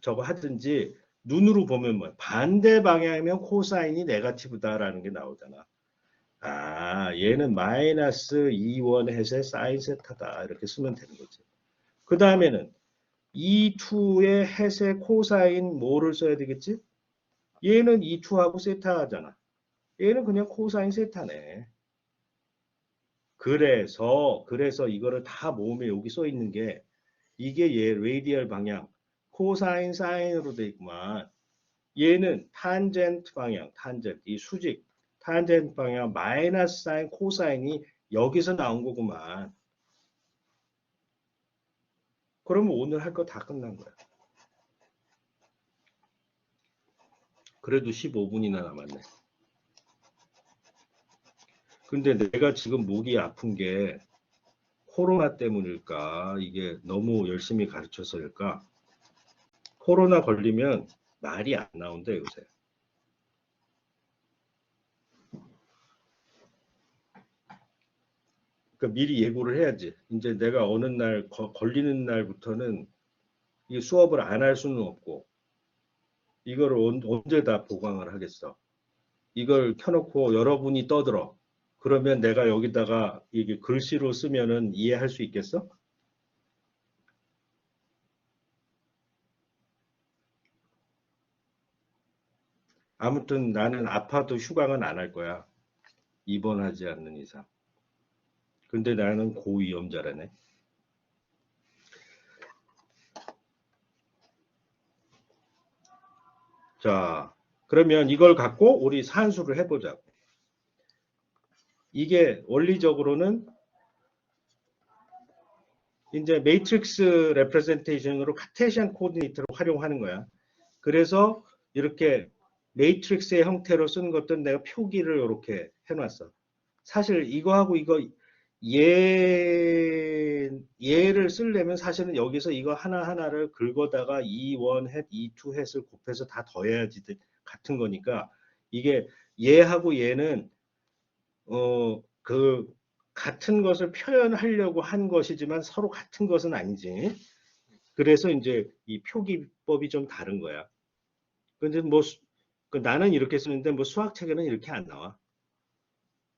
[SPEAKER 1] 저거 하든지 눈으로 보면 뭐 반대 방향이면 코사인이 네거티브다라는 게 나오잖아. 얘는 마이너스 2원 해세 사인 세타다 이렇게 쓰면 되는 거지. 그 다음에는 E2의 해세 코사인 뭐를 써야 되겠지? 얘는 E2하고 세타잖아. 얘는 그냥 코사인 세타네. 그래서 이거를 다 모으면 여기 써 있는 게 이게 얘 레디얼 방향 코사인 사인으로 돼 있구만. 얘는 탄젠트 방향, 탄젠트 이 수직 탄젠트 방향 마이너스 사인 코사인이 여기서 나온 거구만. 그러면 오늘 할 거 다 끝난 거야. 그래도 15분이나 남았네. 근데 내가 지금 목이 아픈 게 코로나 때문일까? 이게 너무 열심히 가르쳐서일까? 코로나 걸리면 말이 안 나온대 요새. 그러니까 미리 예고를 해야지. 이제 내가 어느 날 걸리는 날부터는 이 수업을 안 할 수는 없고 이걸 언제 다 보강을 하겠어. 이걸 켜놓고 여러분이 떠들어. 그러면 내가 여기다가 이게 글씨로 쓰면은 이해할 수 있겠어? 아무튼 나는 아파도 휴강은 안 할 거야. 입원하지 않는 이상. 근데 나는 고위험자라네. 자, 그러면 이걸 갖고 우리 산수를 해보자고. 이게 원리적으로는 이제 매트릭스 레프레젠테이션으로 카테시안 코디네이터를 활용하는 거야. 그래서 이렇게 매트릭스의 형태로 쓴 것들은 내가 표기를 이렇게 해놨어. 사실 이거하고 이거 얘를 쓰려면 사실은 여기서 이거 하나하나를 긁어다가 E1 햇, E2 햇을 곱해서 다 더해야지 같은 거니까 이게 얘하고 얘는 그 같은 것을 표현하려고 한 것이지만 서로 같은 것은 아니지. 그래서 이제 이 표기법이 좀 다른 거야. 근데 뭐 나는 이렇게 쓰는데 뭐 수학 책에는 이렇게 안 나와.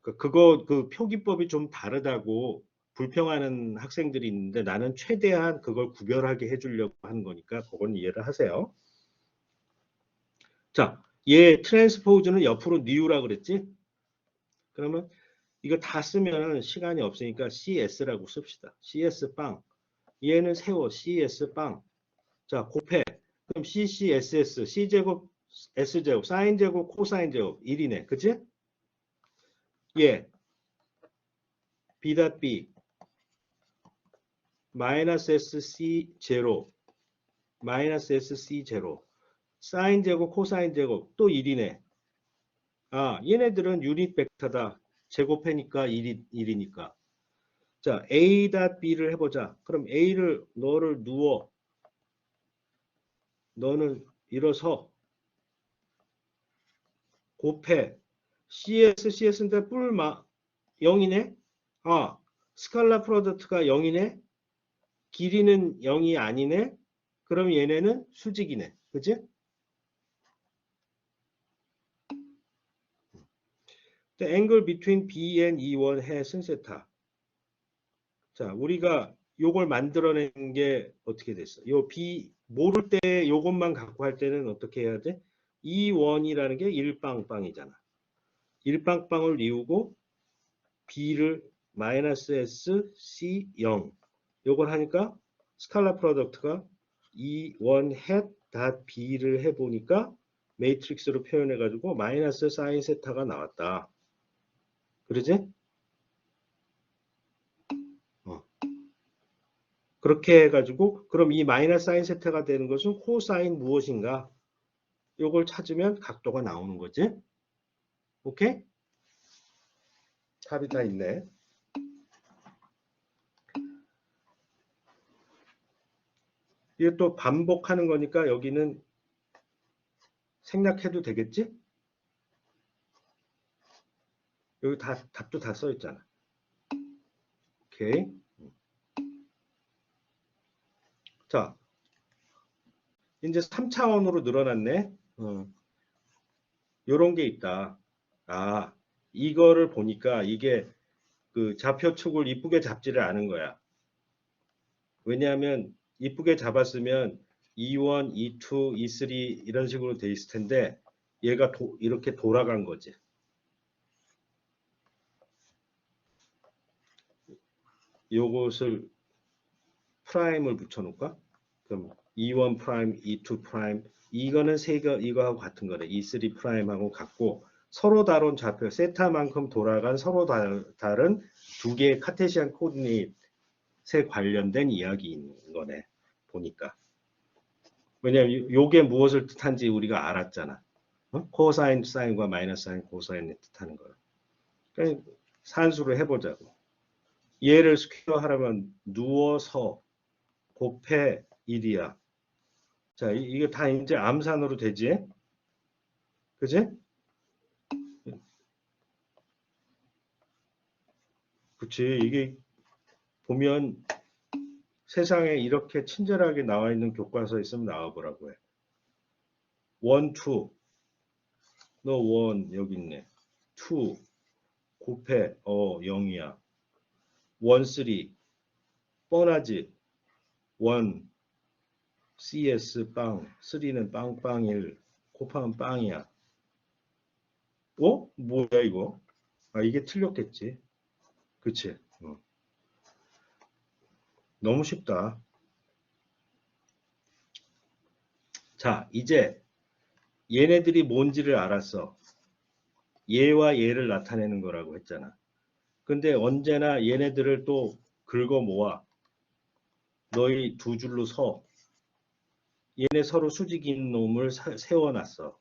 [SPEAKER 1] 그 표기법이 좀 다르다고 불평하는 학생들이 있는데 나는 최대한 그걸 구별하게 해주려고 하는 거니까 그건 이해를 하세요. 자, 얘 트랜스포즈는 옆으로 뉴라 그랬지? 그러면 이거 다 쓰면 시간이 없으니까 CS라고 씁시다. CS 빵. 얘는 세워. CS 빵. 자, 곱해. 그럼 CCSS, C제곱, S제곱, 사인제곱, 코사인제곱, 1이네. 그치? 얘, B.B, 마이너스 SC 제로, 마이너스 SC 제로, 사인제곱, 코사인제곱, 또 1이네. 아, 얘네들은 유닛 벡터다. 제곱해니까 1이니까. 자, A.B를 해보자. 그럼 A를, 너를 누워. 너는 일어서. 곱해. CS인데 뿔마 0이네? 아, 스칼라 프로덕트가 0이네? 길이는 0이 아니네? 그럼 얘네는 수직이네. 그치? The angle between B and E1 has 세타. 자, 우리가 요걸 만들어낸 게 어떻게 됐어? 요 B 모를 때 요것만 갖고 할 때는 어떻게 해야 돼? E1이라는 게 1빵빵이잖아. 1빵빵을 이우고 B를 마이너스 S, C, 0. 요걸 하니까 스칼라 프로덕트가 E1 hat B를 해보니까 매트릭스로 표현해가지고 마이너스 사인 세타가 나왔다. 그러지? 그렇게 해가지고 그럼 이 마이너스 사인 세타가 되는 것은 코사인 무엇인가? 요걸 찾으면 각도가 나오는 거지. 오케이? 답이 다 있네. 이게 또 반복하는 거니까 여기는 생략해도 되겠지? 여기 다 답도 다 써 있잖아. 오케이. 자, 이제 3차원으로 늘어났네. 요런 게 있다. 아, 이거를 보니까 이게 그 좌표축을 이쁘게 잡지를 않은 거야. 왜냐하면 이쁘게 잡았으면 E1, E2, E3 이런 식으로 돼 있을 텐데 얘가 이렇게 돌아간 거지. 요것을 프라임을 붙여놓을까? 그럼 E1 프라임, E2 프라임 이거는 이거하고 같은 거래. E3 프라임하고 같고 서로 다른 좌표 세타만큼 돌아간 서로 다른 두 개의 카테시안 코디네이트에 관련된 이야기인 거네. 보니까. 왜냐면 요게 무엇을 뜻한지 우리가 알았잖아. 코사인 사인과 마이너스 사인 코사인을 뜻하는 거야. 그러니까 산수를 해보자고. 얘를 스퀘어 하려면 누워서 곱해 1이야. 자, 이게 다 이제 암산으로 되지? 그지? 그치. 이게 보면 세상에 이렇게 친절하게 나와 있는 교과서 있으면 나와보라고 해. 1, 2. 너 1 여기 있네. 2. 곱해. 0이야. 1, 3. 뻔하지? 1. CS 빵. 3는 빵빵1. 곱하면 빵이야. 뭐야 이거? 아, 이게 틀렸겠지. 그치? 너무 쉽다. 자, 이제 얘네들이 뭔지를 알았어. 얘와 얘를 나타내는 거라고 했잖아. 근데 언제나 얘네들을 또 긁어 모아. 너희 두 줄로 서. 얘네 서로 수직인 놈을 세워놨어.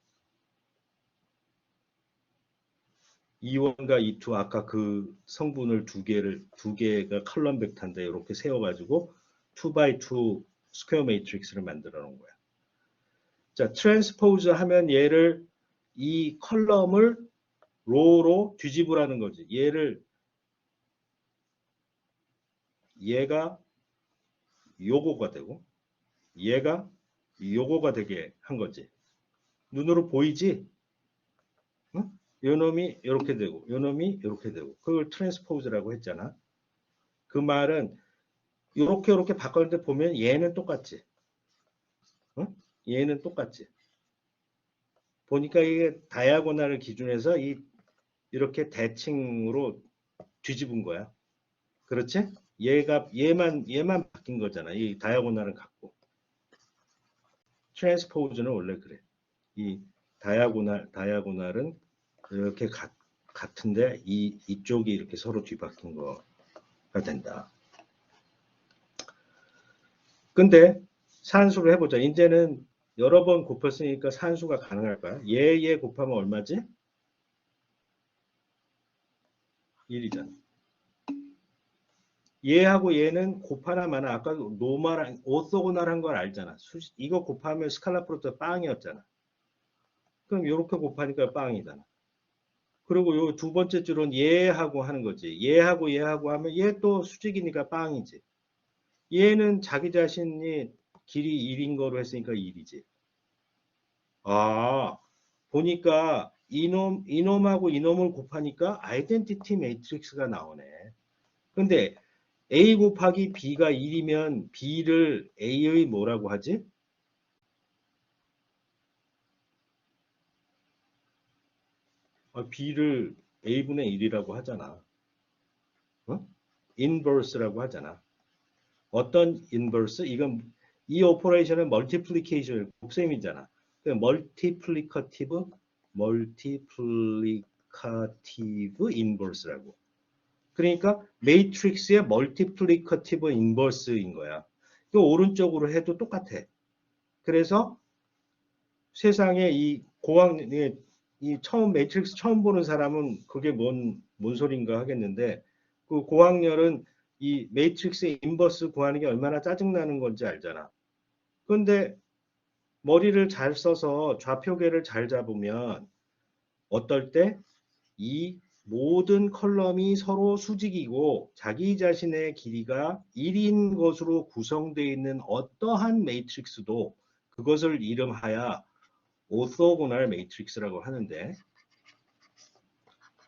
[SPEAKER 1] E1과 E2 아까 그 성분을 두 개가 컬럼 벡터인데 이렇게 세워가지고 2x2 스퀘어 매트릭스를 만들어 놓은 거야. 자, 트랜스포즈 하면 얘를 이 컬럼을 로로 뒤집으라는 거지. 얘가 요거가 되고 얘가 요거가 되게 한 거지. 눈으로 보이지? 응? 요 놈이 이렇게 되고 요 놈이 이렇게 되고 그걸 트랜스포즈라고 했잖아. 그 말은 이렇게 바꿨는데 보면 얘는 똑같지. 응? 얘는 똑같지. 보니까 이게 다이아고널을 기준해서 이렇게 대칭으로 뒤집은 거야. 그렇지? 얘만 바뀐 거잖아. 이 다이아고널은 같고. 트랜스포즈는 원래 그래. 이 다이아고널은 이렇게 같은데 이쪽이 이렇게 서로 뒤바뀐 거가 된다. 근데 산수를 해보자. 이제는 여러 번 곱했으니까 산수가 가능할까요? 얘 곱하면 얼마지? 1이잖아. 얘하고 얘는 곱하나 마나 아까 노멀한 오소고널한 걸 알잖아. 이거 곱하면 스칼라 프로트 빵이었잖아. 그럼 이렇게 곱하니까 빵이잖아. 그리고 요 두 번째 줄은 얘하고 하는 거지. 얘하고 하면 얘 또 수직이니까 빵이지. 얘는 자기 자신이 길이 1인 거로 했으니까 1이지. 아, 보니까 이놈하고 이놈을 곱하니까 아이덴티티 매트릭스가 나오네. 근데 A 곱하기 B가 1이면 B를 A의 뭐라고 하지? B를 A분의 1이라고 하잖아. 어? 인버스라고 하잖아. 어떤 인버스? 이 오퍼레이션은 멀티플리케이션 곱셈이잖아. 멀티플리커티브 인버스라고. 그러니까 매트릭스의 멀티플리커티브 인버스인 거야. 그 오른쪽으로 해도 똑같아. 그래서 세상에 이 처음 매트릭스 처음 보는 사람은 그게 뭔 소린가 하겠는데 그 고학렬은 이 매트릭스의 인버스 구하는 게 얼마나 짜증나는 건지 알잖아. 그런데 머리를 잘 써서 좌표계를 잘 잡으면 어떨 때 이 모든 컬럼이 서로 수직이고 자기 자신의 길이가 1인 것으로 구성되어 있는 어떠한 매트릭스도 그것을 이름하여 오소고널 매트릭스라고 하는데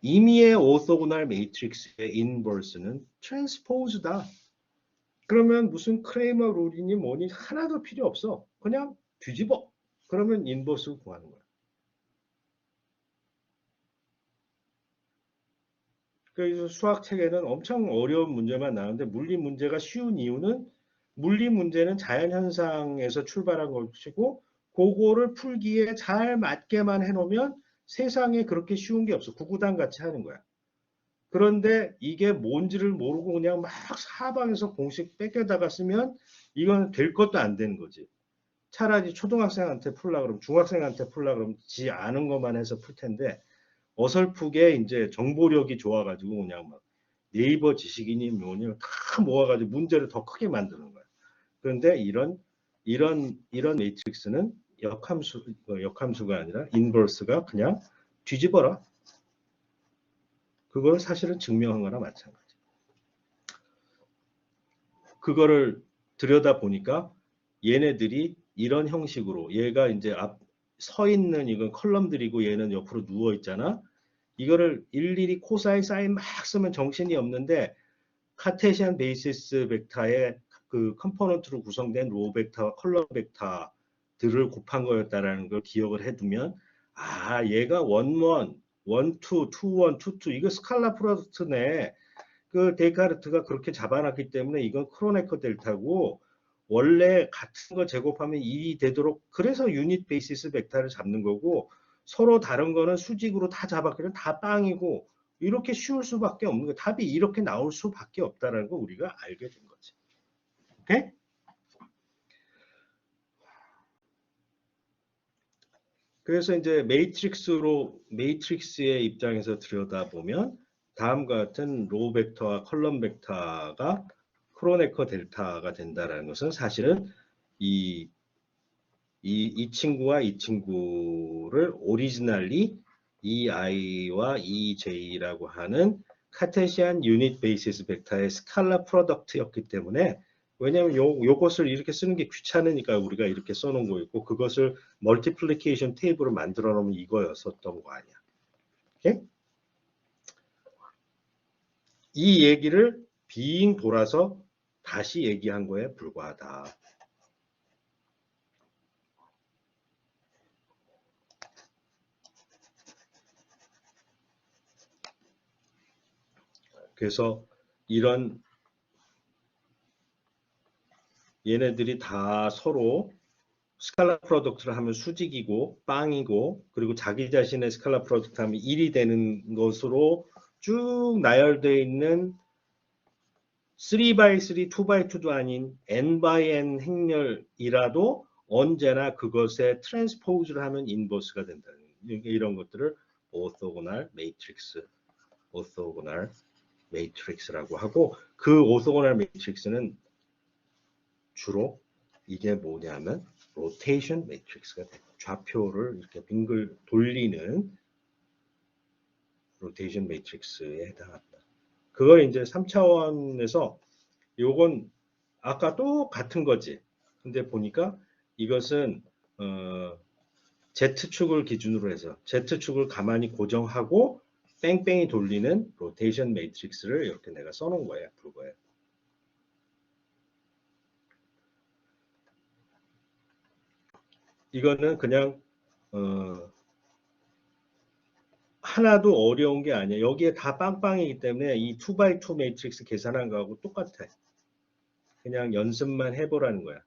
[SPEAKER 1] 임의의 오소고널 매트릭스의 인버스는 트랜스포즈다. 그러면 무슨 크레이머 룰이니 뭐니 하나도 필요 없어. 그냥 뒤집어. 그러면 인버스 구하는 거야. 그래서 수학 책에는 엄청 어려운 문제만 나오는데 물리 문제가 쉬운 이유는 물리 문제는 자연현상에서 출발한 것이고 그거를 풀기에 잘 맞게만 해놓으면 세상에 그렇게 쉬운 게 없어. 구구단 같이 하는 거야. 그런데 이게 뭔지를 모르고 그냥 막 사방에서 공식 뺏겨다가 쓰면 이건 될 것도 안 되는 거지. 차라리 초등학생한테 풀라 그러면 중학생한테 풀라 그러면 지 아는 것만 해서 풀 텐데 어설프게 이제 정보력이 좋아가지고 그냥 막 네이버 지식인이 뭐니 다 모아가지고 문제를 더 크게 만드는 거야. 그런데 이런 매트릭스는 역함수가 아니라 인버스가 그냥 뒤집어라. 그걸 사실은 증명한 거나 마찬가지. 그거를 들여다 보니까 얘네들이 이런 형식으로 얘가 이제 서 있는 이건 컬럼들이고 얘는 옆으로 누워 있잖아. 이거를 일일이 코사인 사인 막 쓰면 정신이 없는데 카테시안 베이시스 벡터의 그 컴포넌트로 구성된 로 벡터와 컬럼 벡터들을 곱한 거였다라는 걸 기억을 해두면 아 얘가 원원, 원투, 투원, 투투 이거 스칼라 프로덕트네. 그 데카르트가 그렇게 잡아놨기 때문에 이건 크로네커 델타고 원래 같은 거 제곱하면 1이 되도록 그래서 유닛 베이시스 벡터를 잡는 거고 서로 다른 거는 수직으로 다 잡았기는 다 빵이고 이렇게 쉬울 수밖에 없는 거 답이 이렇게 나올 수밖에 없다는 거 우리가 알게 된 거지. 오케이? 그래서 이제 매트릭스의 입장에서 들여다보면 다음과 같은 로 벡터와 컬럼 벡터가 크로네커 델타가 된다는 것은 사실은 이, 이 친구와 이 친구를 오리지널리 EI와 EJ라고 하는 카테시안 유닛 베이시스 벡터의 스칼라 프로덕트였기 때문에 왜냐하면 요것을 이렇게 쓰는 게 귀찮으니까 우리가 이렇게 써놓은 거였고 그것을 멀티플리케이션 테이블을 만들어 놓으면 이거였었던 거 아니야. 오케이? 이 얘기를 빙 돌아서 다시 얘기한 거에 불과하다. 그래서 이런 얘네들이 다 서로 스칼라 프로덕트를 하면 수직이고 빵이고 그리고 자기 자신의 스칼라 프로덕트 하면 1이 되는 것으로 쭉 나열되어 있는 3x3, 2x2도 아닌 n×n 행렬이라도 언제나 그것에 트랜스포즈를 하면 인버스가 된다는 이런 것들을 오토고널 매트릭스, 오토고널 매트릭스라고 하고 그 오토고널 매트릭스는 주로 이게 뭐냐면 로테이션 매트릭스가 돼요. 좌표를 이렇게 빙글 돌리는 로테이션 매트릭스에 해당합니다. 그걸 이제 3차원에서 요건 아까 똑같은 거지. 근데 보니까 이것은 Z축을 기준으로 해서 Z축을 가만히 고정하고 뺑뺑이 돌리는 로테이션 매트릭스를 이렇게 내가 써놓은 거예요. 그거예요. 이거는 그냥 하나도 어려운 게 아니에요. 여기에 다 빵빵이기 때문에 이 2x2 매트릭스 계산한 거하고 똑같아. 그냥 연습만 해보라는 거야.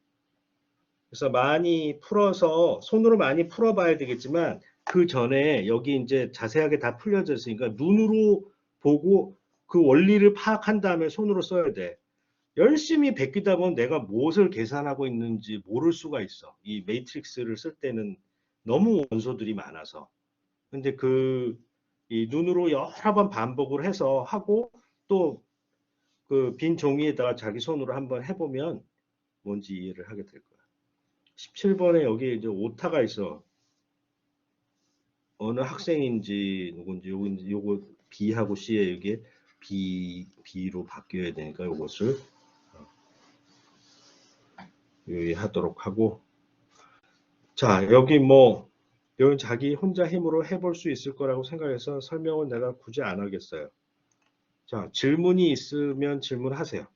[SPEAKER 1] 그래서 많이 풀어서 손으로 많이 풀어봐야 되겠지만 그 전에 여기 이제 자세하게 다 풀려져 있으니까 눈으로 보고 그 원리를 파악한 다음에 손으로 써야 돼. 열심히 베끼다 보면 내가 무엇을 계산하고 있는지 모를 수가 있어. 이 매트릭스를 쓸 때는 너무 원소들이 많아서. 근데 이 눈으로 여러 번 반복을 해서 하고 또 그 빈 종이에다가 자기 손으로 한번 해보면 뭔지 이해를 하게 될 거야. 17번에 여기 이제 오타가 있어. 어느 학생인지 누군지 요거 B하고 C에 이게 B로 바뀌어야 되니까 요것을 유의하도록 하고 자 여기 뭐 이건 자기 혼자 힘으로 해볼 수 있을 거라고 생각해서 설명은 내가 굳이 안 하겠어요. 자 질문이 있으면 질문하세요.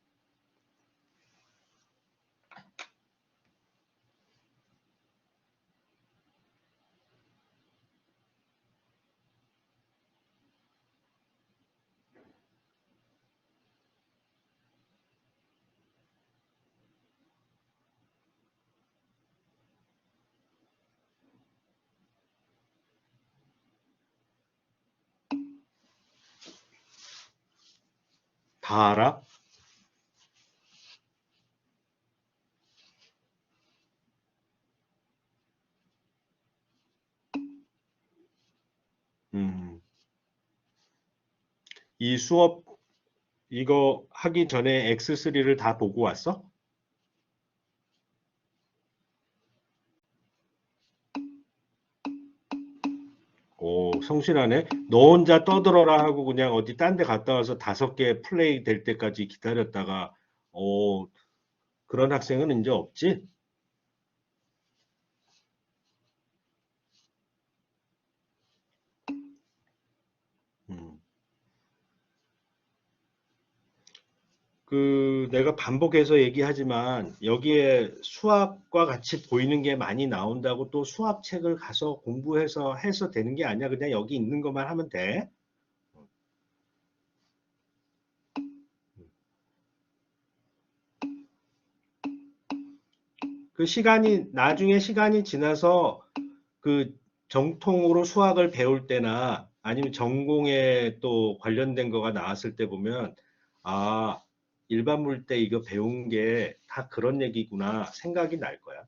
[SPEAKER 1] 다 알아? 이 수업 이거 하기 전에 X3를 다 보고 왔어? 오, 성실하네. 너 혼자 떠들어라 하고 그냥 어디 딴 데 갔다 와서 5개 플레이 될 때까지 기다렸다가 그런 학생은 이제 없지? 음. 내가 반복해서 얘기하지만 여기에 수학과 같이 보이는 게 많이 나온다고 또 수학책을 가서 공부해서 해서 되는 게 아니야. 그냥 여기 있는 것만 하면 돼. 나중에 시간이 지나서 그 정통으로 수학을 배울 때나 아니면 전공에 또 관련된 거가 나왔을 때 보면 아, 일반 물때 이거 배운 게 다 그런 얘기구나 생각이 날 거야.